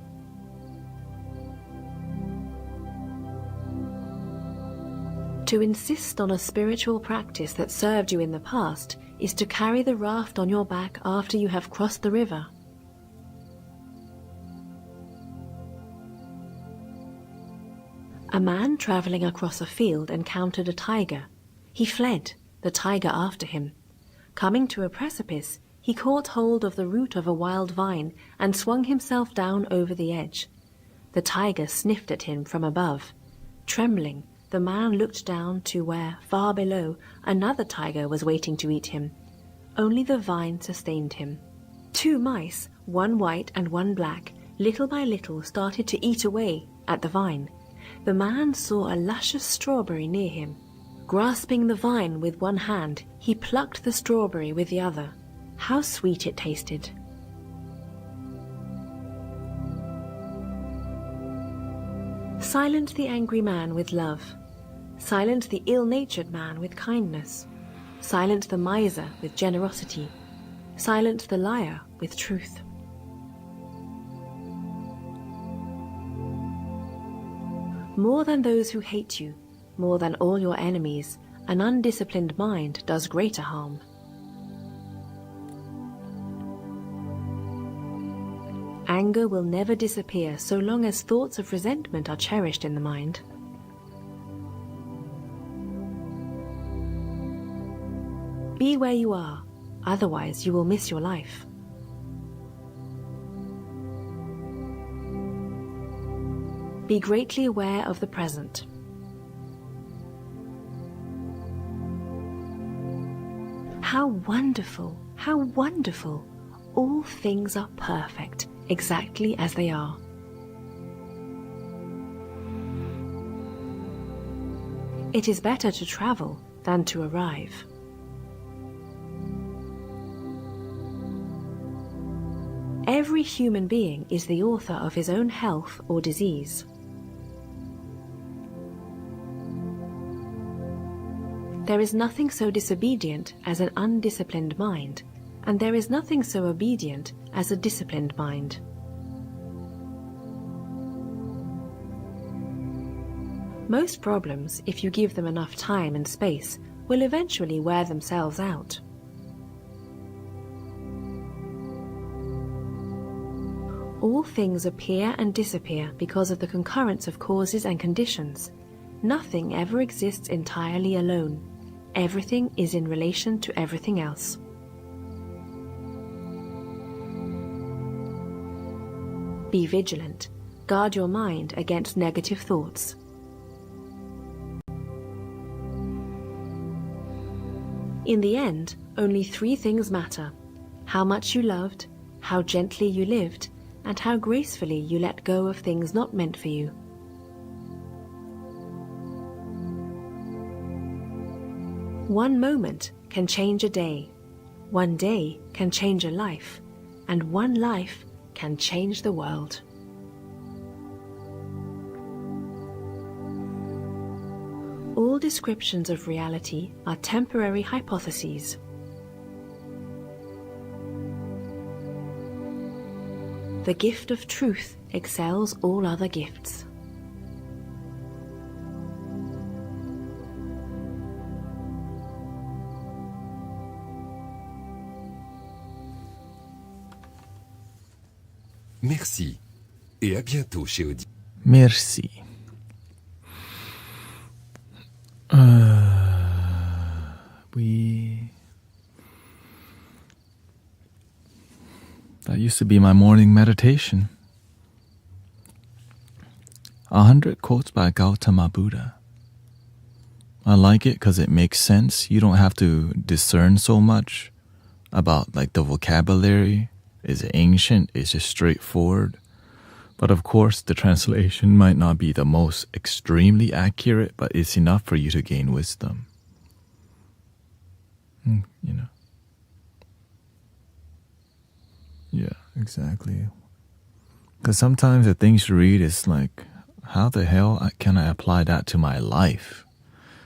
To insist on a spiritual practice that served you in the past is to carry the raft on your back after you have crossed the river. A man traveling across a field encountered a tiger. He fled, the tiger after him. Coming to a precipice, he caught hold of the root of a wild vine and swung himself down over the edge. The tiger sniffed at him from above. Trembling, the man looked down to where, far below, another tiger was waiting to eat him. Only the vine sustained him. 2 mice, one white and one black, little by little started to eat away at the vine. The man saw a luscious strawberry near him. Grasping the vine with one hand, he plucked the strawberry with the other. How sweet it tasted! Silence the angry man with love. Silence the ill-natured man with kindness. Silence the miser with generosity. Silence the liar with truth. More than those who hate you, more than all your enemies, an undisciplined mind does greater harm. Anger will never disappear so long as thoughts of resentment are cherished in the mind. Be where you are, otherwise you will miss your life. Be greatly aware of the present. How wonderful, how wonderful! All things are perfect, exactly as they are. It is better to travel than to arrive. Every human being is the author of his own health or disease. There is nothing so disobedient as an undisciplined mind, and there is nothing so obedient as a disciplined mind. Most problems, if you give them enough time and space, will eventually wear themselves out. All things appear and disappear because of the concurrence of causes and conditions. Nothing ever exists entirely alone. Everything is in relation to everything else. Be vigilant. Guard your mind against negative thoughts. In the end, only 3 things matter: how much you loved, how gently you lived, and how gracefully you let go of things not meant for you. One moment can change a day, one day can change a life, and one life can change the world. All descriptions of reality are temporary hypotheses. The gift of truth excels all other gifts. Merci et à bientôt chez Audi. Merci. That used to be my morning meditation. 100 quotes by Gautama Buddha. I like it because it makes sense. You don't have to discern so much about like the vocabulary. Is it ancient? Is it straightforward? But of course, the translation might not be the most extremely accurate, but it's enough for you to gain wisdom. You know. Yeah, exactly. Because sometimes the things you read is like, how the hell can I apply that to my life?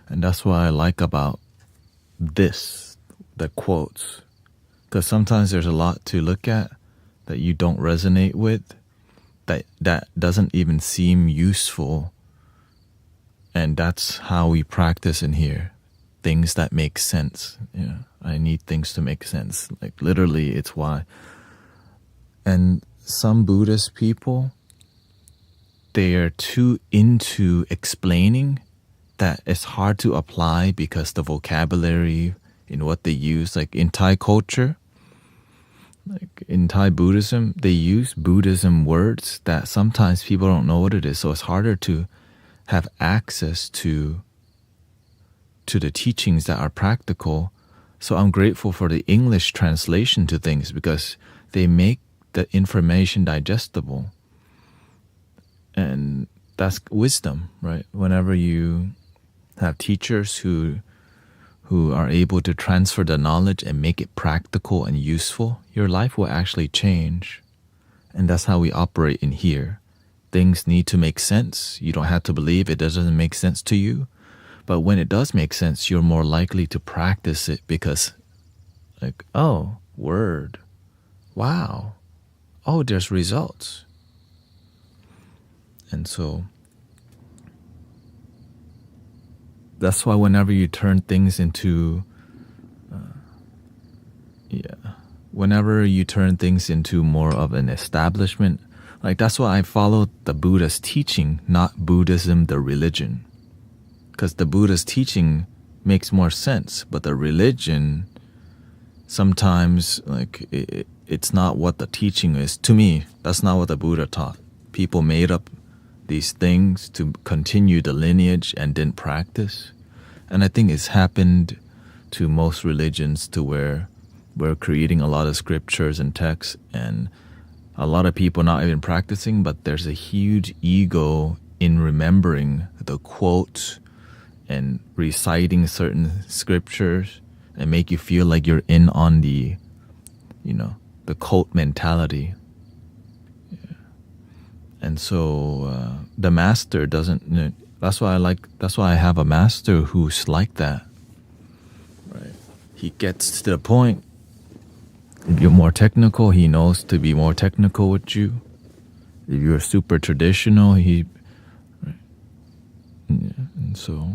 And that's what I like about this, the quotes. Because sometimes there's a lot to look at that you don't resonate with, that doesn't even seem useful. And that's how we practice in here. Things that make sense. You know, I need things to make sense. Like literally, it's why. And some Buddhist people, they are too into explaining that it's hard to apply because the vocabulary in what they use, like in Thai culture, like in Thai Buddhism, they use Buddhism words that sometimes people don't know what it is. So it's harder to have access to the teachings that are practical. So I'm grateful for the English translation to things because they make the information digestible. And that's wisdom, right? Whenever you have teachers who are able to transfer the knowledge and make it practical and useful, your life will actually change. And that's how we operate in here. Things need to make sense. You don't have to believe it doesn't make sense to you. But when it does make sense, you're more likely to practice it because, like, oh, word. Wow. Oh, there's results. And so that's why whenever you turn things into whenever you turn things into more of an establishment, like that's why I follow the Buddha's teaching, not Buddhism, the religion. Because the Buddha's teaching makes more sense, but the religion, sometimes like it's not what the teaching is. To me, that's not what the Buddha taught. People made up these things to continue the lineage and didn't practice. And I think it's happened to most religions, to where we're creating a lot of scriptures and texts and a lot of people not even practicing, but there's a huge ego in remembering the quotes and reciting certain scriptures and make you feel like you're in on the, the cult mentality. Yeah. And so the master doesn't, that's why I have a master who's like that. Right? He gets to the point. If you're more technical, he knows to be more technical with you. If you're super traditional, right? And so,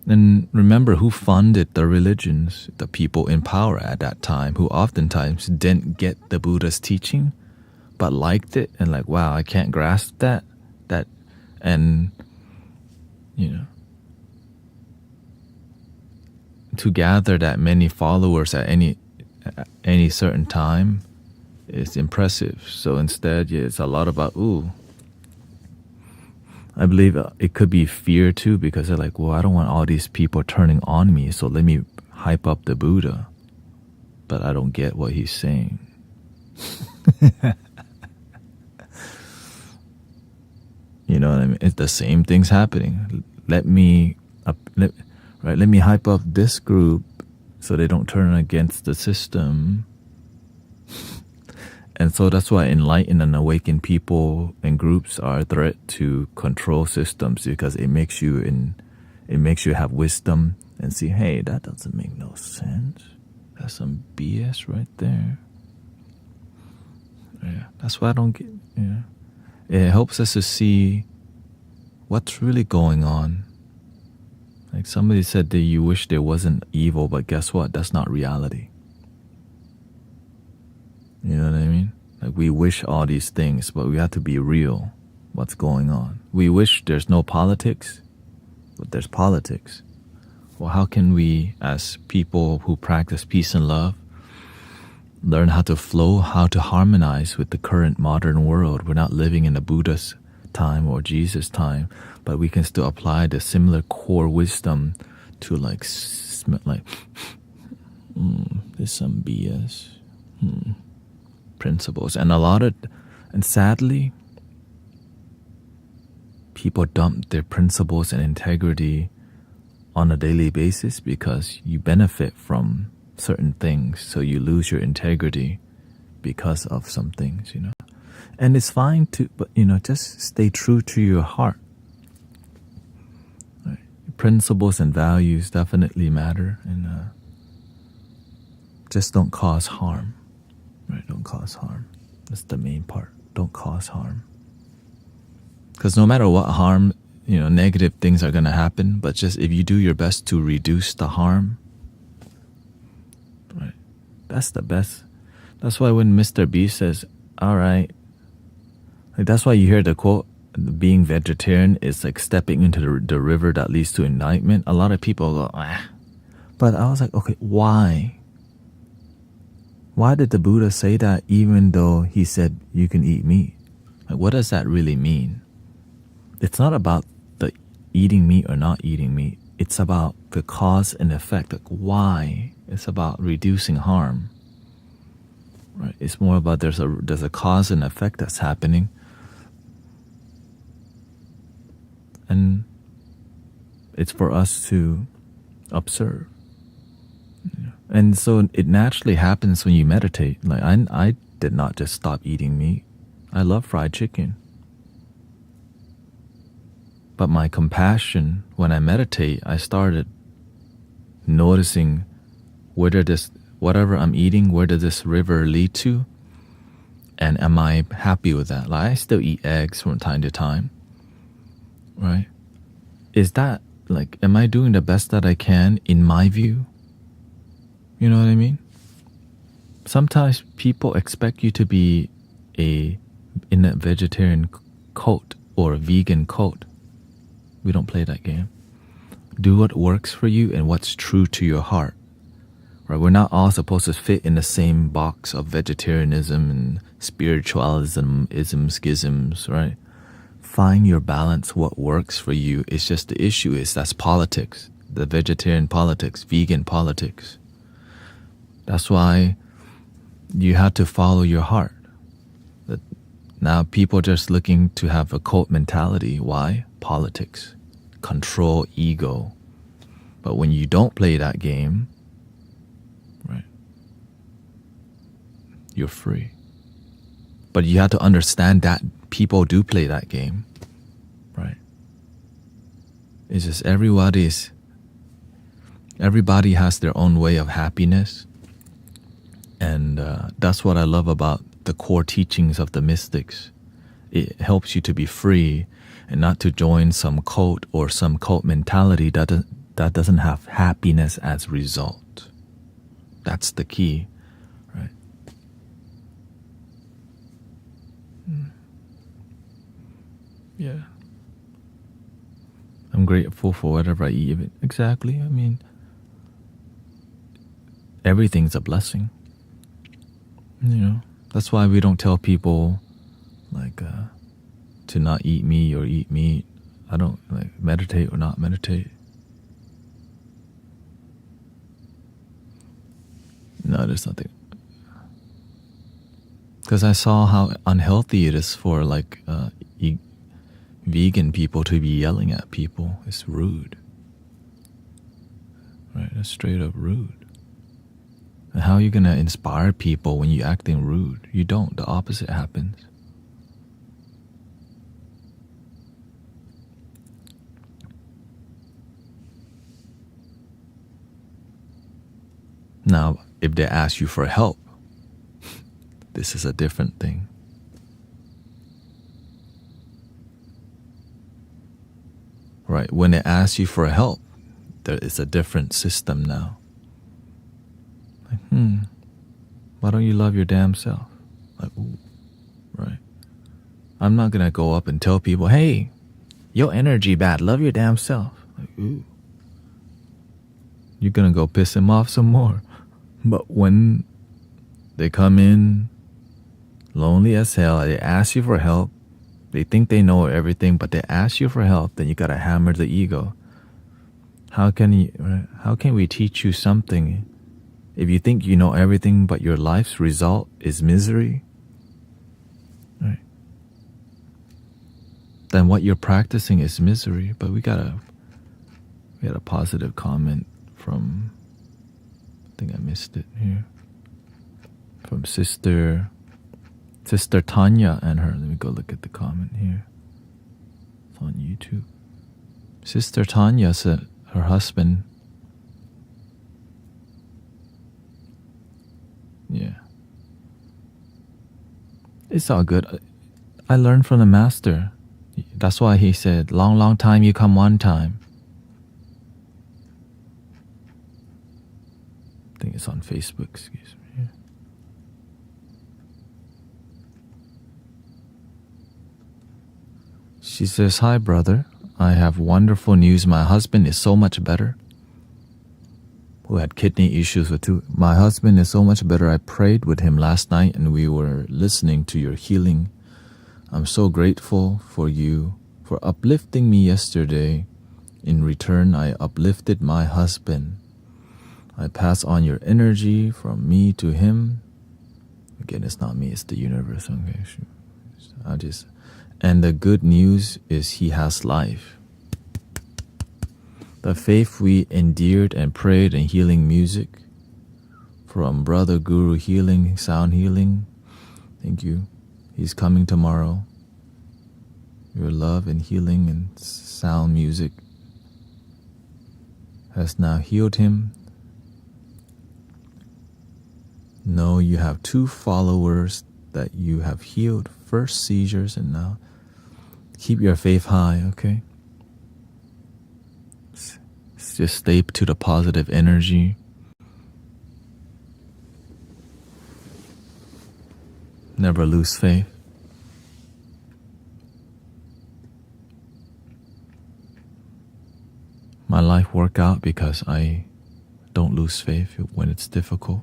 and remember who funded the religions, the people in power at that time, who oftentimes didn't get the Buddha's teaching, but liked it and like, wow, I can't grasp that, and to gather that many followers at any certain time is impressive. So instead, it's a lot about, I believe it could be fear too, because they're like, well, I don't want all these people turning on me, so let me hype up the Buddha. But I don't get what he's saying. You know what I mean? It's the same thing's happening. Let me hype up this group so they don't turn against the system. And so that's why enlightened and awakened people and groups are a threat to control systems, because it makes you have wisdom and see, hey, that doesn't make no sense. That's some BS right there. Yeah, that's why I don't get. Yeah, it helps us to see what's really going on. Like somebody said that you wish there wasn't evil, but guess what? That's not reality. You know what I mean? Like we wish all these things, but we have to be real. What's going on? We wish there's no politics, but there's politics. Well, how can we, as people who practice peace and love, learn how to flow, how to harmonize with the current modern world? We're not living in the Buddha's time or Jesus' time, but we can still apply the similar core wisdom to there's some BS principles. And sadly, people dump their principles and integrity on a daily basis because you benefit from certain things, so you lose your integrity because of some things, And it's fine to, but just stay true to your heart. Right? Principles and values definitely matter, and just don't cause harm. Right? Don't cause harm. That's the main part. Don't cause harm. Because no matter what harm, negative things are gonna happen. But just if you do your best to reduce the harm, right? That's the best. That's why when Mr. B says, "All right," like that's why you hear the quote, "Being vegetarian is like stepping into the river that leads to enlightenment." A lot of people go, "Ah," but I was like, okay, why? Why did the Buddha say that, even though he said you can eat meat? Like, what does that really mean? It's not about the eating meat or not eating meat. It's about the cause and effect. Like, why? It's about reducing harm. Right? It's more about there's a cause and effect that's happening. And it's for us to observe. And so it naturally happens when you meditate. Like I did not just stop eating meat. I love fried chicken. But my compassion, when I meditate, I started noticing whatever I'm eating, where did this river lead to? And am I happy with that? Like I still eat eggs from time to time. Right? Is that am I doing the best that I can in my view? You know what I mean? sometimes people expect you to be in a vegetarian cult or a vegan cult. We don't play that game. Do what works for you and what's true to your heart. Right? We're not all supposed to fit in the same box of vegetarianism and spiritualism, isms, schisms, right? Find your balance, what works for you. It's just the issue is that's politics, the vegetarian politics, vegan politics. That's why you have to follow your heart. Now people are just looking to have a cult mentality. Why? Politics, control, ego. But when you don't play that game, right, you're free. But you have to understand that people do play that game, right? It's just everybody has their own way of happiness. And that's what I love about the core teachings of the mystics. It helps you to be free and not to join some cult or some cult mentality that doesn't have happiness as result. That's the key, right? Yeah. I'm grateful for whatever I eat. Exactly. I mean, everything's a blessing. You know, that's why we don't tell people like to not eat meat or eat meat. I don't like meditate or not meditate. No, there's nothing. Because I saw how unhealthy it is for like vegan people to be yelling at people. It's rude. Right? It's straight up rude. And how are you going to inspire people when you're acting rude? You don't. The opposite happens. Now, if they ask you for help, this is a different thing. Right? When they ask you for help, there is a different system now. Like, why don't you love your damn self? Like, ooh, right? I'm not gonna go up and tell people, hey, your energy bad, love your damn self. Like, ooh. You're gonna go piss him off some more. But when they come in lonely as hell, they ask you for help, they think they know everything, but they ask you for help, then you gotta hammer the ego. How can we teach you something if you think you know everything but your life's result is misery? Right? Then what you're practicing is misery. But we had a positive comment from, I think I missed it here, from Sister Tanya and her. Let me go look at the comment here. It's on YouTube. Sister Tanya said her husband, yeah, it's all good. I learned from the master. That's why he said, long time you come one time. I think it's on Facebook, excuse me. She says, hi brother, I have wonderful news. My husband is so much better. Who had kidney issues with too. My husband is so much better. I prayed with him last night and we were listening to your healing. I'm so grateful for you for uplifting me yesterday. In return, I uplifted my husband. I pass on your energy from me to him. Again, it's not me, it's the universe. Okay, and the good news is he has life. The faith we endeared and prayed in healing music, from Brother Guru Healing, Sound Healing, thank you. He's coming tomorrow. Your love and healing and sound music has now healed him. Know you have 2 followers that you have healed. First seizures and now keep your faith high, okay? Just stay to the positive energy. Never lose faith. My life work out because I don't lose faith when it's difficult.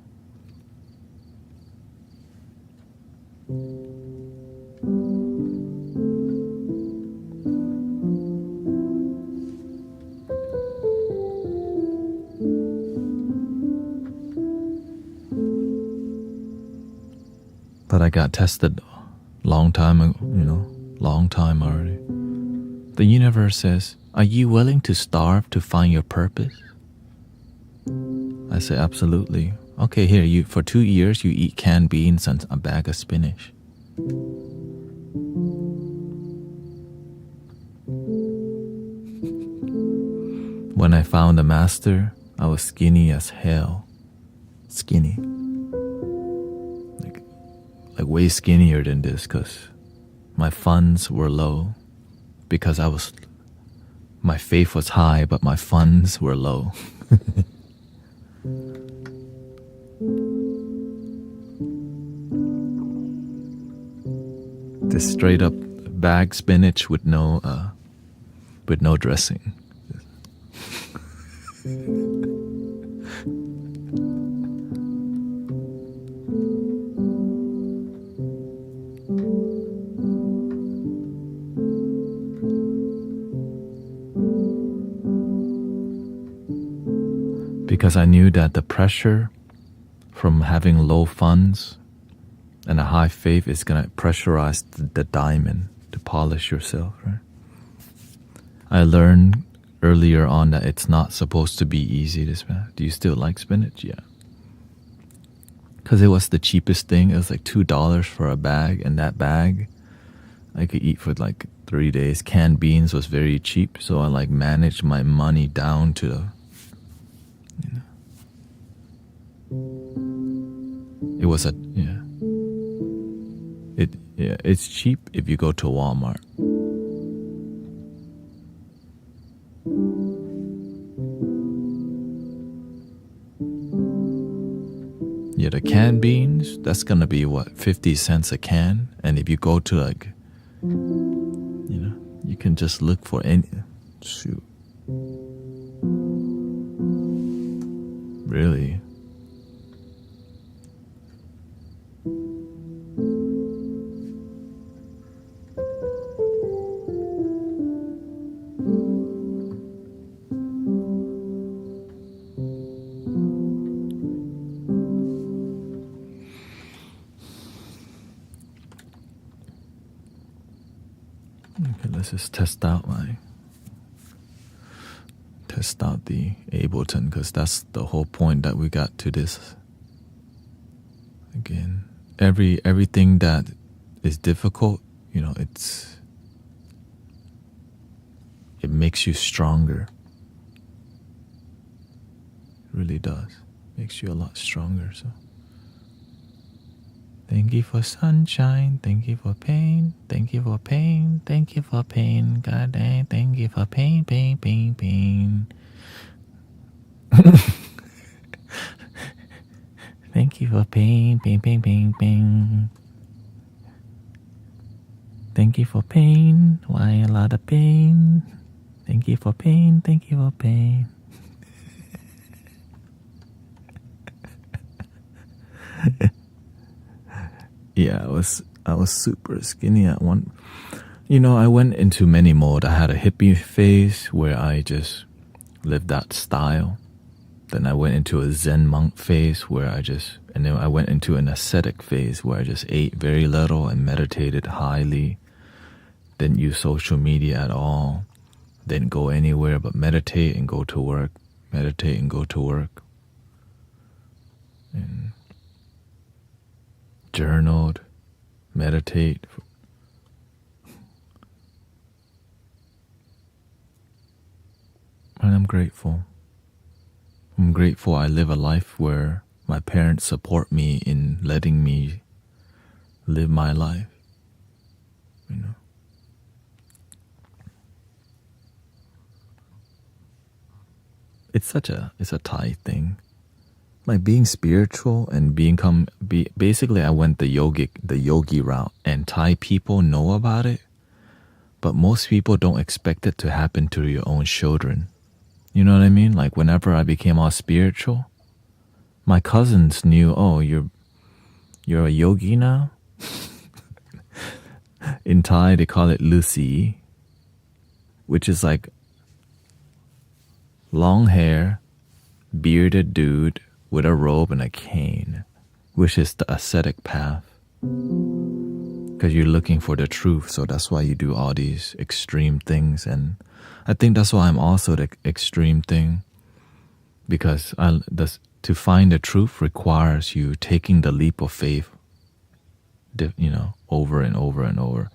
But I got tested long time ago, long time already. The universe says, "Are you willing to starve to find your purpose?" I say, absolutely. Okay, here, you for 2 years you eat canned beans and a bag of spinach. When I found the master, I was skinny as hell. Skinny. Like way skinnier than this, because my funds were low. Because my faith was high, but my funds were low. This straight up bag spinach with no dressing. Because I knew that the pressure from having low funds and a high faith is going to pressurize the diamond to polish yourself, right? I learned earlier on that it's not supposed to be easy. Do you still like spinach? Yeah. Because it was the cheapest thing. It was like $2 for a bag, and that bag I could eat for like 3 days. Canned beans was very cheap, so I like managed my money down to the, it was it's cheap if you go to Walmart. Yeah, the canned beans, that's gonna be what, 50 cents a can? And if you go to like, you can just look for any, shoot. Really? Okay, let's just test out the Ableton, because that's the whole point that we got to this. Again, everything that is difficult, it makes you stronger. It really does. Makes you a lot stronger. So thank you for sunshine, thank you for pain, thank you for pain, thank you for pain, God dang, thank you for pain, pain, pain, pain. Thank you for pain, pain, pain, pain, pain. Thank you for pain, why a lot of pain? Thank you for pain, thank you for pain. Yeah, I was super skinny at one. I went into many modes. I had a hippie phase where I just lived that style. Then I went into a Zen monk phase and then I went into an ascetic phase where I just ate very little and meditated highly. Didn't use social media at all. Didn't go anywhere but meditate and go to work. Meditate and go to work. And journaled, meditate. And I'm grateful. I'm grateful I live a life where my parents support me in letting me live my life. It's a Thai thing. like being spiritual and basically I went the yogi route, and Thai people know about it, but most people don't expect it to happen to your own children. You know what I mean? Like whenever I became all spiritual, my cousins knew, oh, you're a yogi now. In Thai they call it Lucy, which is like long hair, bearded dude with a robe and a cane, which is the ascetic path. Because you're looking for the truth, so that's why you do all these extreme things. And I think that's why I'm also the extreme thing, because to find the truth requires you taking the leap of faith, over and over and over.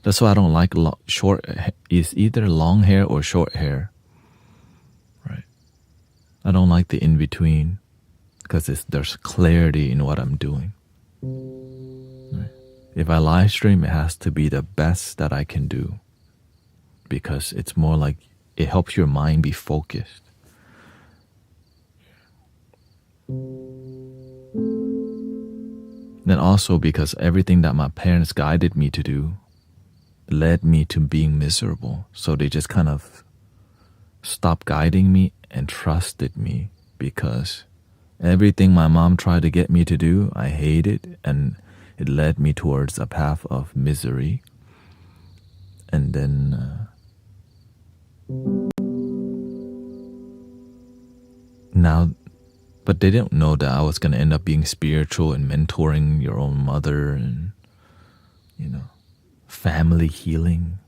That's why I don't like short. It's either long hair or short hair, right? I don't like the in between, because there's clarity in what I'm doing. Right? If I live stream, it has to be the best that I can do, because it's more like it helps your mind be focused. Then also because everything that my parents guided me to do led me to being miserable. So they just kind of stopped guiding me and trusted me, because everything my mom tried to get me to do, I hated, and it led me towards a path of misery. And then now, but they didn't know that I was going to end up being spiritual and mentoring your own mother and, family healing.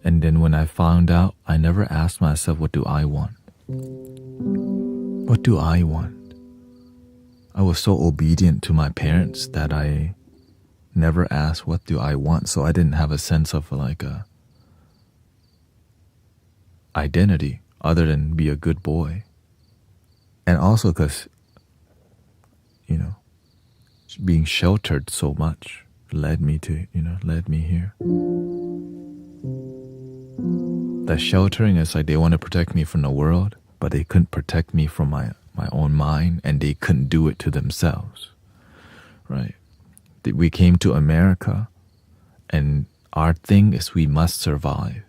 And then when I found out, I never asked myself, what do I want? What do I want? I was so obedient to my parents that I never asked, what do I want? So I didn't have a sense of like a identity other than be a good boy. And also because, being sheltered so much led me here. The sheltering is like they want to protect me from the world, but they couldn't protect me from my own mind, and they couldn't do it to themselves, right? We came to America, and our thing is we must survive.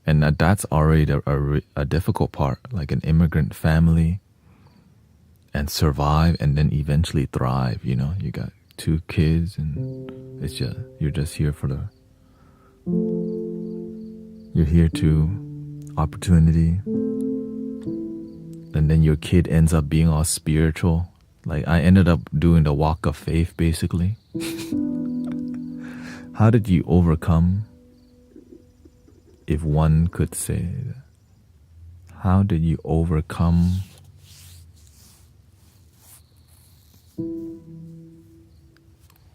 And that's already a difficult part, like an immigrant family, and survive and then eventually thrive. You got 2 kids, and you're just here you're here to opportunity. And then your kid ends up being all spiritual. Like I ended up doing the walk of faith, basically. How did you overcome? If one could say that, how did you overcome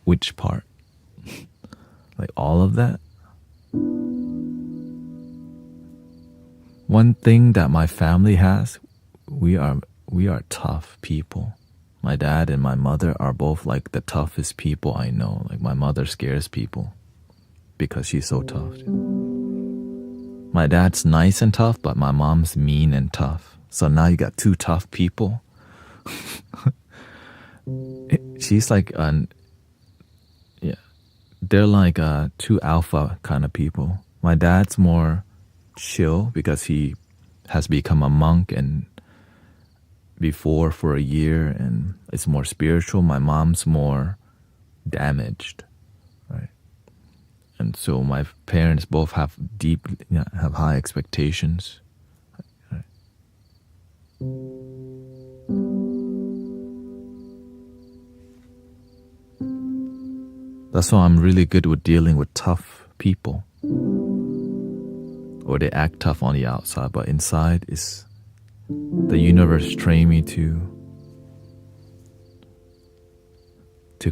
which part? Like all of that? One thing that my family has, we are tough people. My dad and my mother are both like the toughest people I know. Like my mother scares people because she's so tough. My dad's nice and tough, but my mom's mean and tough. So now you got 2 tough people. She's like, they're like 2 alpha kind of people. My dad's more chill because he has become a monk and before for a year, and it's more spiritual. My mom's more damaged, right? And so my parents both have have high expectations. Right? That's why I'm really good with dealing with tough people. Or they act tough on the outside, but inside is the universe trained me to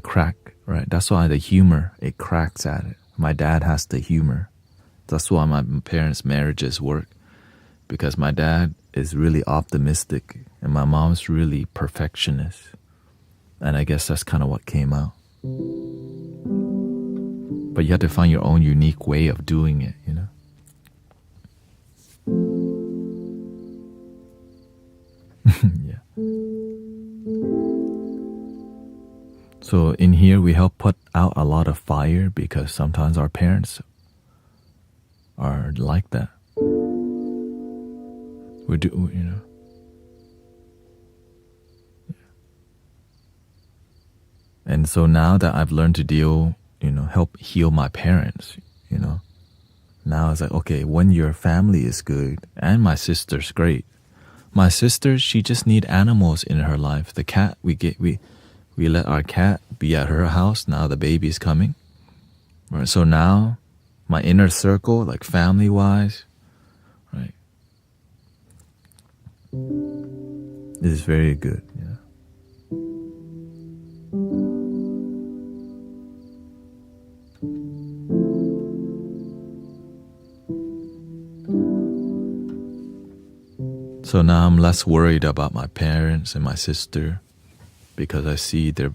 crack, right? That's why the humor, it cracks at it. My dad has the humor. That's why my parents' marriages work, because my dad is really optimistic and my mom's really perfectionist. And I guess that's kind of what came out. But you have to find your own unique way of doing it, Yeah. So in here, we help put out a lot of fire because sometimes our parents are like that. We do, you know. And so now that I've learned to deal, help heal my parents, now it's like, okay, when your family is good and my sister's great. My sister, she just need animals in her life. The cat, we let our cat be at her house. Now the baby's coming. Right? So now my inner circle, like family-wise, right, is very good. Yeah. So now I'm less worried about my parents and my sister because I see they're,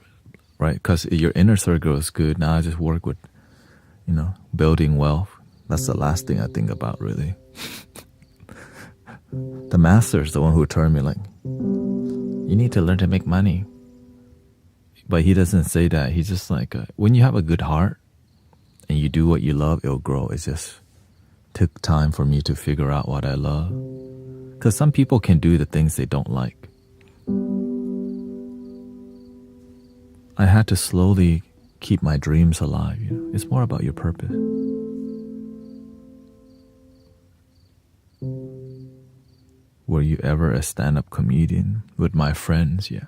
right, because your inner circle is good. Now I just work with, building wealth. That's the last thing I think about, really. The master is the one who told me, like, you need to learn to make money. But he doesn't say that. He's just like, when you have a good heart and you do what you love, it'll grow. It just took time for me to figure out what I love. Because some people can do the things they don't like. I had to slowly keep my dreams alive. It's more about your purpose. Were you ever a stand-up comedian with my friends? Yeah.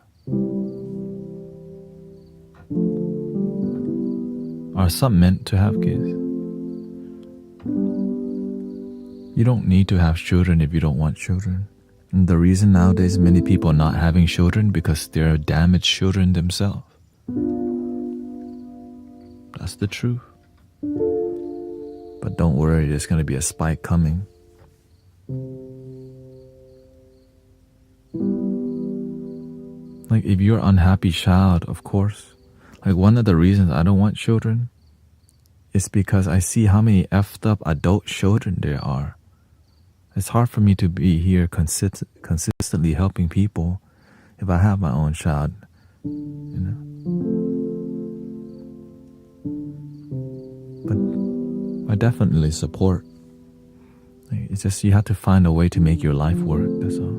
Are some meant to have kids? You don't need to have children if you don't want children. And the reason nowadays many people are not having children because they're damaged children themselves. That's the truth. But don't worry, there's going to be a spike coming. Like if you're an unhappy child, of course, like one of the reasons I don't want children is because I see how many effed up adult children there are. It's hard for me to be here consistently helping people if I have my own child, But I definitely support. It's just you have to find a way to make your life work, that's all.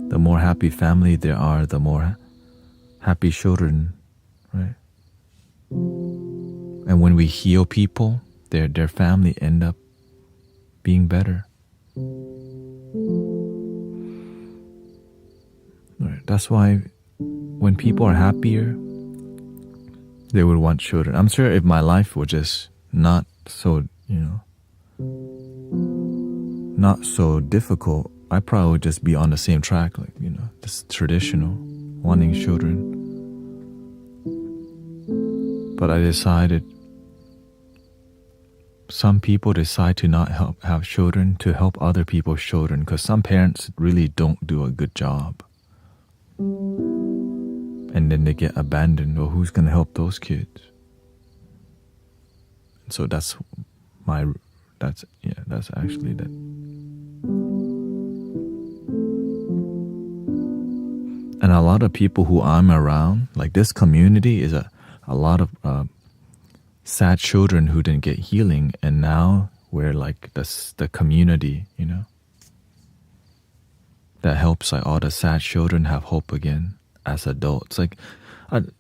The more happy family there are, the more happy children, right? And when we heal people, their family end up being better. Right. That's why when people are happier, they would want children. I'm sure if my life were just not so, not so difficult, I probably would just be on the same track, like, just traditional, wanting children. But I decided, some people decide to not have children to help other people's children because some parents really don't do a good job. And then they get abandoned. Well, who's going to help those kids? And so that's actually that. And a lot of people who I'm around, like this community is a lot of sad children who didn't get healing, and now we're like the community, that helps like all the sad children have hope again as adults. Like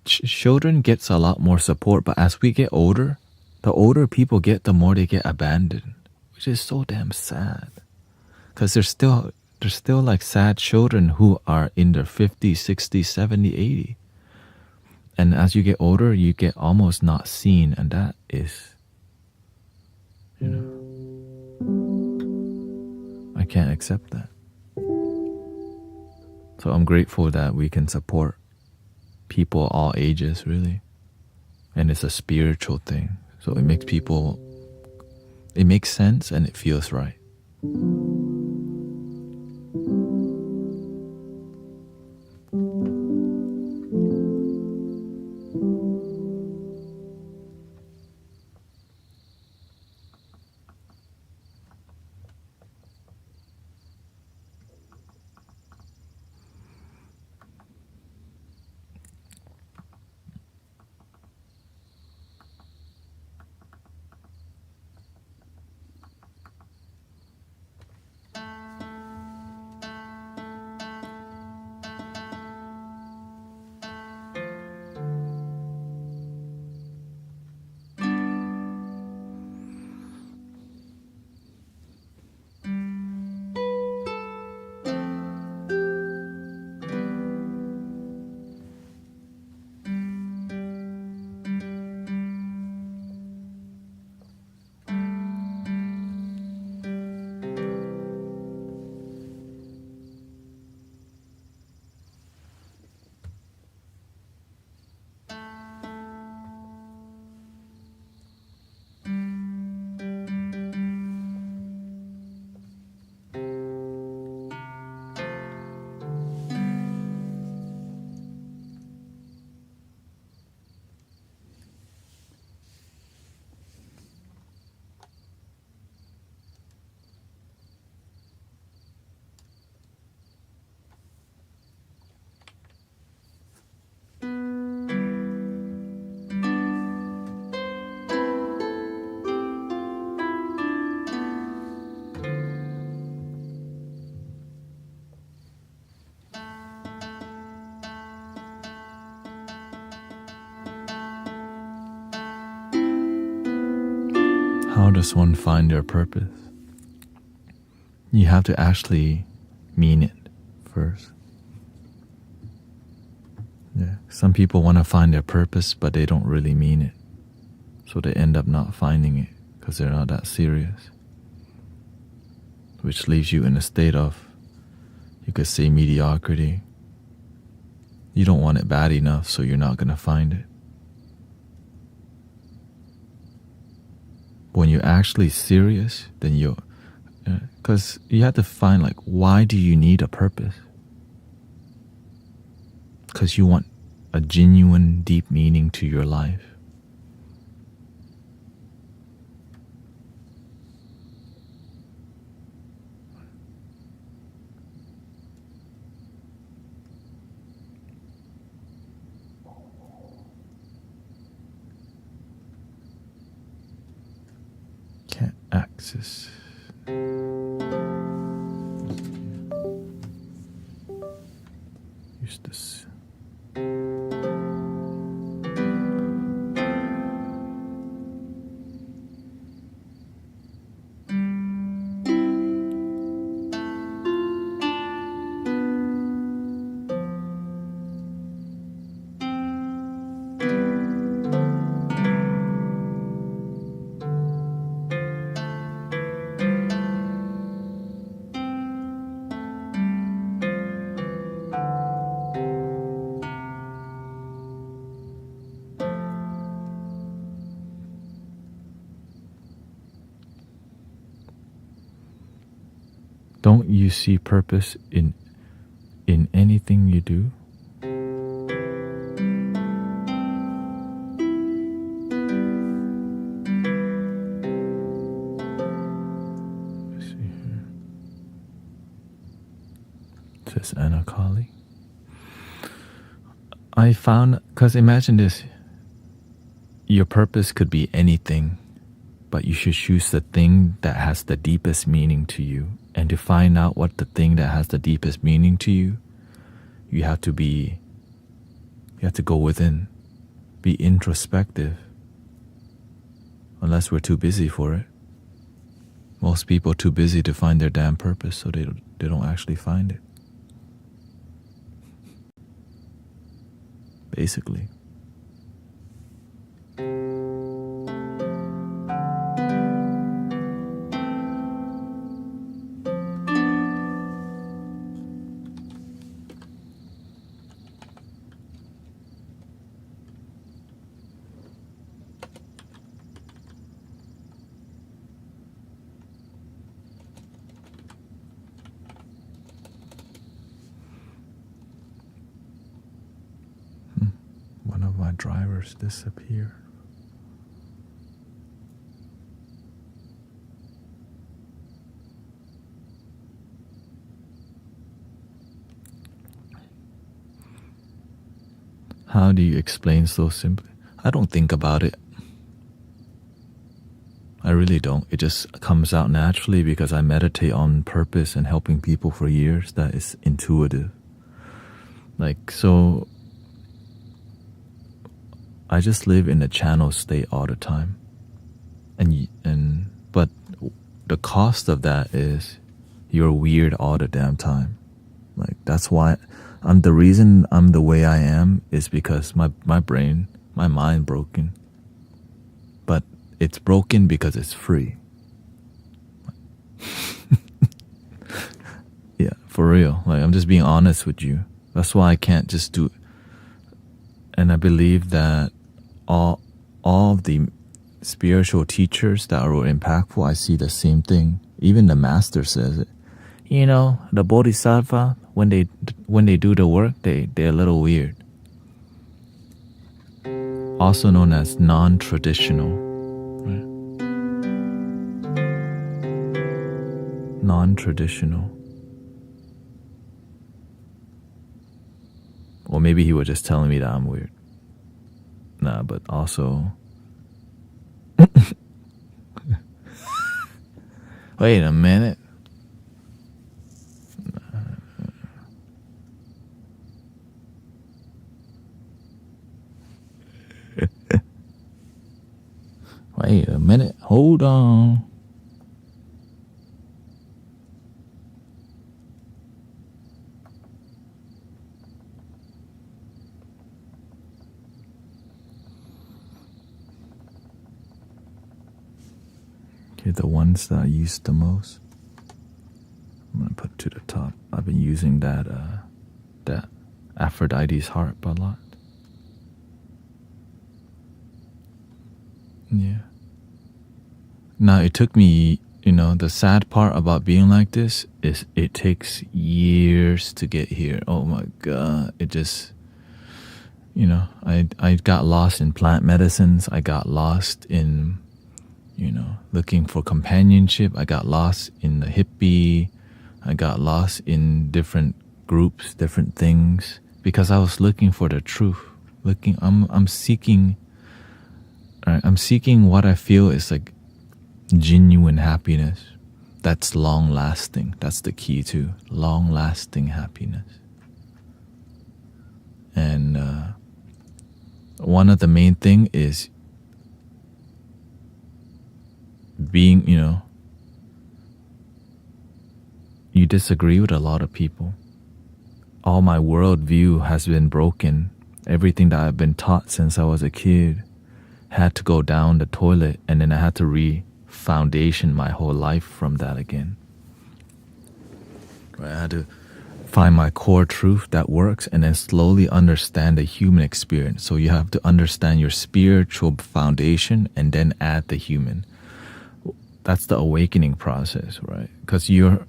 children gets a lot more support, but as we get older, the older people get, the more they get abandoned, which is so damn sad. Because there's still like sad children who are in their 50s, 60s, 70s, 80s. And as you get older, you get almost not seen, and that is, I can't accept that. So I'm grateful that we can support people all ages, really. And it's a spiritual thing. So it makes sense and it feels right. How does one find their purpose? You have to actually mean it first. Yeah. Some people want to find their purpose, but they don't really mean it. So they end up not finding it because they're not that serious. Which leaves you in a state of, you could say, mediocrity. You don't want it bad enough, so you're not going to find it. When you're actually serious, then you're, because you have to find, like, why do you need a purpose? Because you want a genuine, deep meaning to your life. Can't access. Use this. Don't you see purpose in anything you do? Let's see here. It says Anakali. I found, because imagine this, your purpose could be anything, but you should choose the thing that has the deepest meaning to you. And to find out what the thing that has the deepest meaning to you, you have to go within, be introspective. Unless we're too busy for it. Most people are too busy to find their damn purpose, so they don't actually find it. Basically. One of my drivers disappeared. How do you explain so simply? I don't think about it. I really don't. It just comes out naturally because I meditate on purpose and helping people for years. That is intuitive. Like, so I just live in a channel state all the time. But the cost of that is you're weird all the damn time. Like, that's why the reason I'm the way I am is because my mind broken. But it's broken because it's free. Yeah, for real. Like, I'm just being honest with you. That's why I can't just do. And I believe that all of the spiritual teachers that are impactful, I see the same thing. Even the master says it. You know, the bodhisattva, when they do the work, they're a little weird. Also known as non-traditional. Right? Non-traditional. Or maybe he was just telling me that I'm weird. Nah, but also... Wait a minute. Wait Wait a minute. Hold on. Okay, the ones that I use the most, I'm gonna put to the top. I've been using that Aphrodite's harp a lot. Yeah. Now it took me, the sad part about being like this is it takes years to get here. Oh my God. It just, I got lost in plant medicines. I got lost in, looking for companionship. I got lost in the hippie. I got lost in different groups, different things, because I was looking for the truth. I'm seeking what I feel is like genuine happiness. That's long lasting. That's the key to long lasting happiness. And one of the main thing is being, you disagree with a lot of people. All my worldview has been broken. Everything that I've been taught since I was a kid had to go down the toilet, and then I had to re-foundation my whole life from that again. I had to find my core truth that works, and then slowly understand the human experience. So you have to understand your spiritual foundation and then add the human. That's the awakening process, right? Because you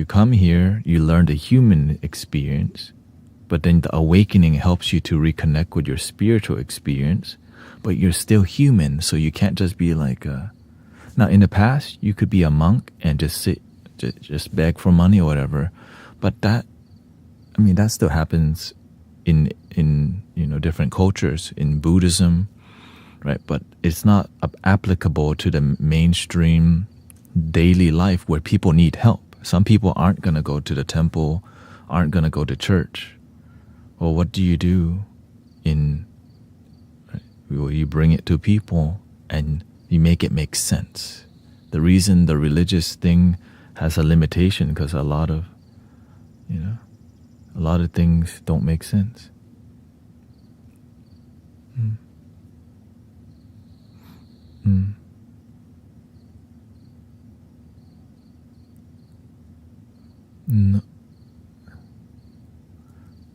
come here, you learn the human experience, but then the awakening helps you to reconnect with your spiritual experience. But you're still human, so you can't just be like now in the past you could be a monk and just sit, just beg for money or whatever, but that still happens in different cultures, in Buddhism, right? But it's not applicable to the mainstream daily life where people need help. Some people aren't gonna go to the temple, aren't gonna go to church. Well, what do you do you bring it to people and you make it make sense. The reason the religious thing has a limitation because a lot of things don't make sense.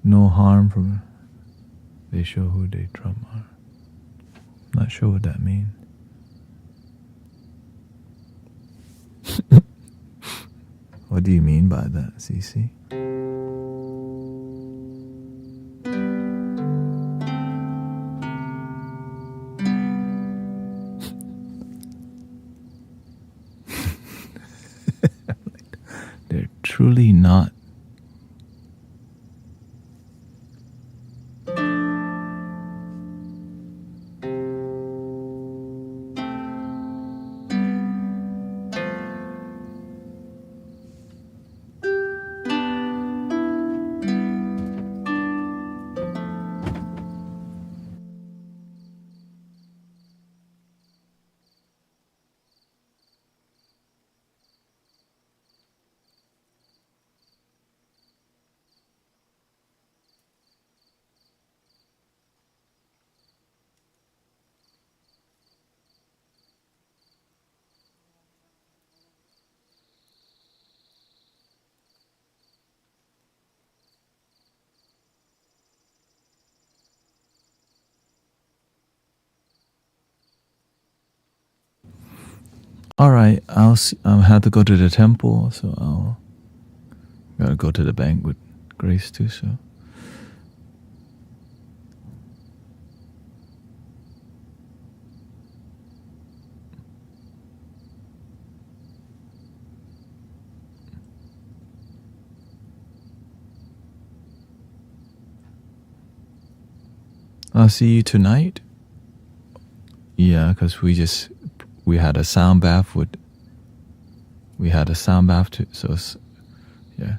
No harm from they show who they drum are. Not sure what that means. What do you mean by that, CC? They're truly not. All right, I'll have to go to the temple, so I'll gotta go to the bank with Grace too. So I'll see you tonight. Yeah, because we had a sound bath too, so yeah.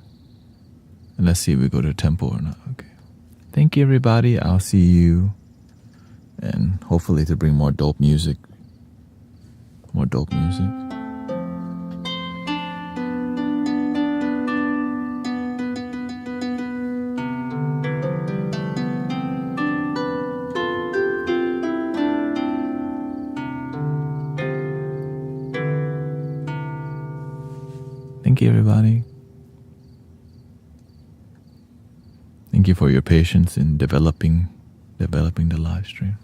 And let's see if we go to the temple or not. Okay. Thank you, everybody. I'll see you, and hopefully to bring more dope music more dope music. Thank you, everybody. Thank you for your patience in developing the live stream.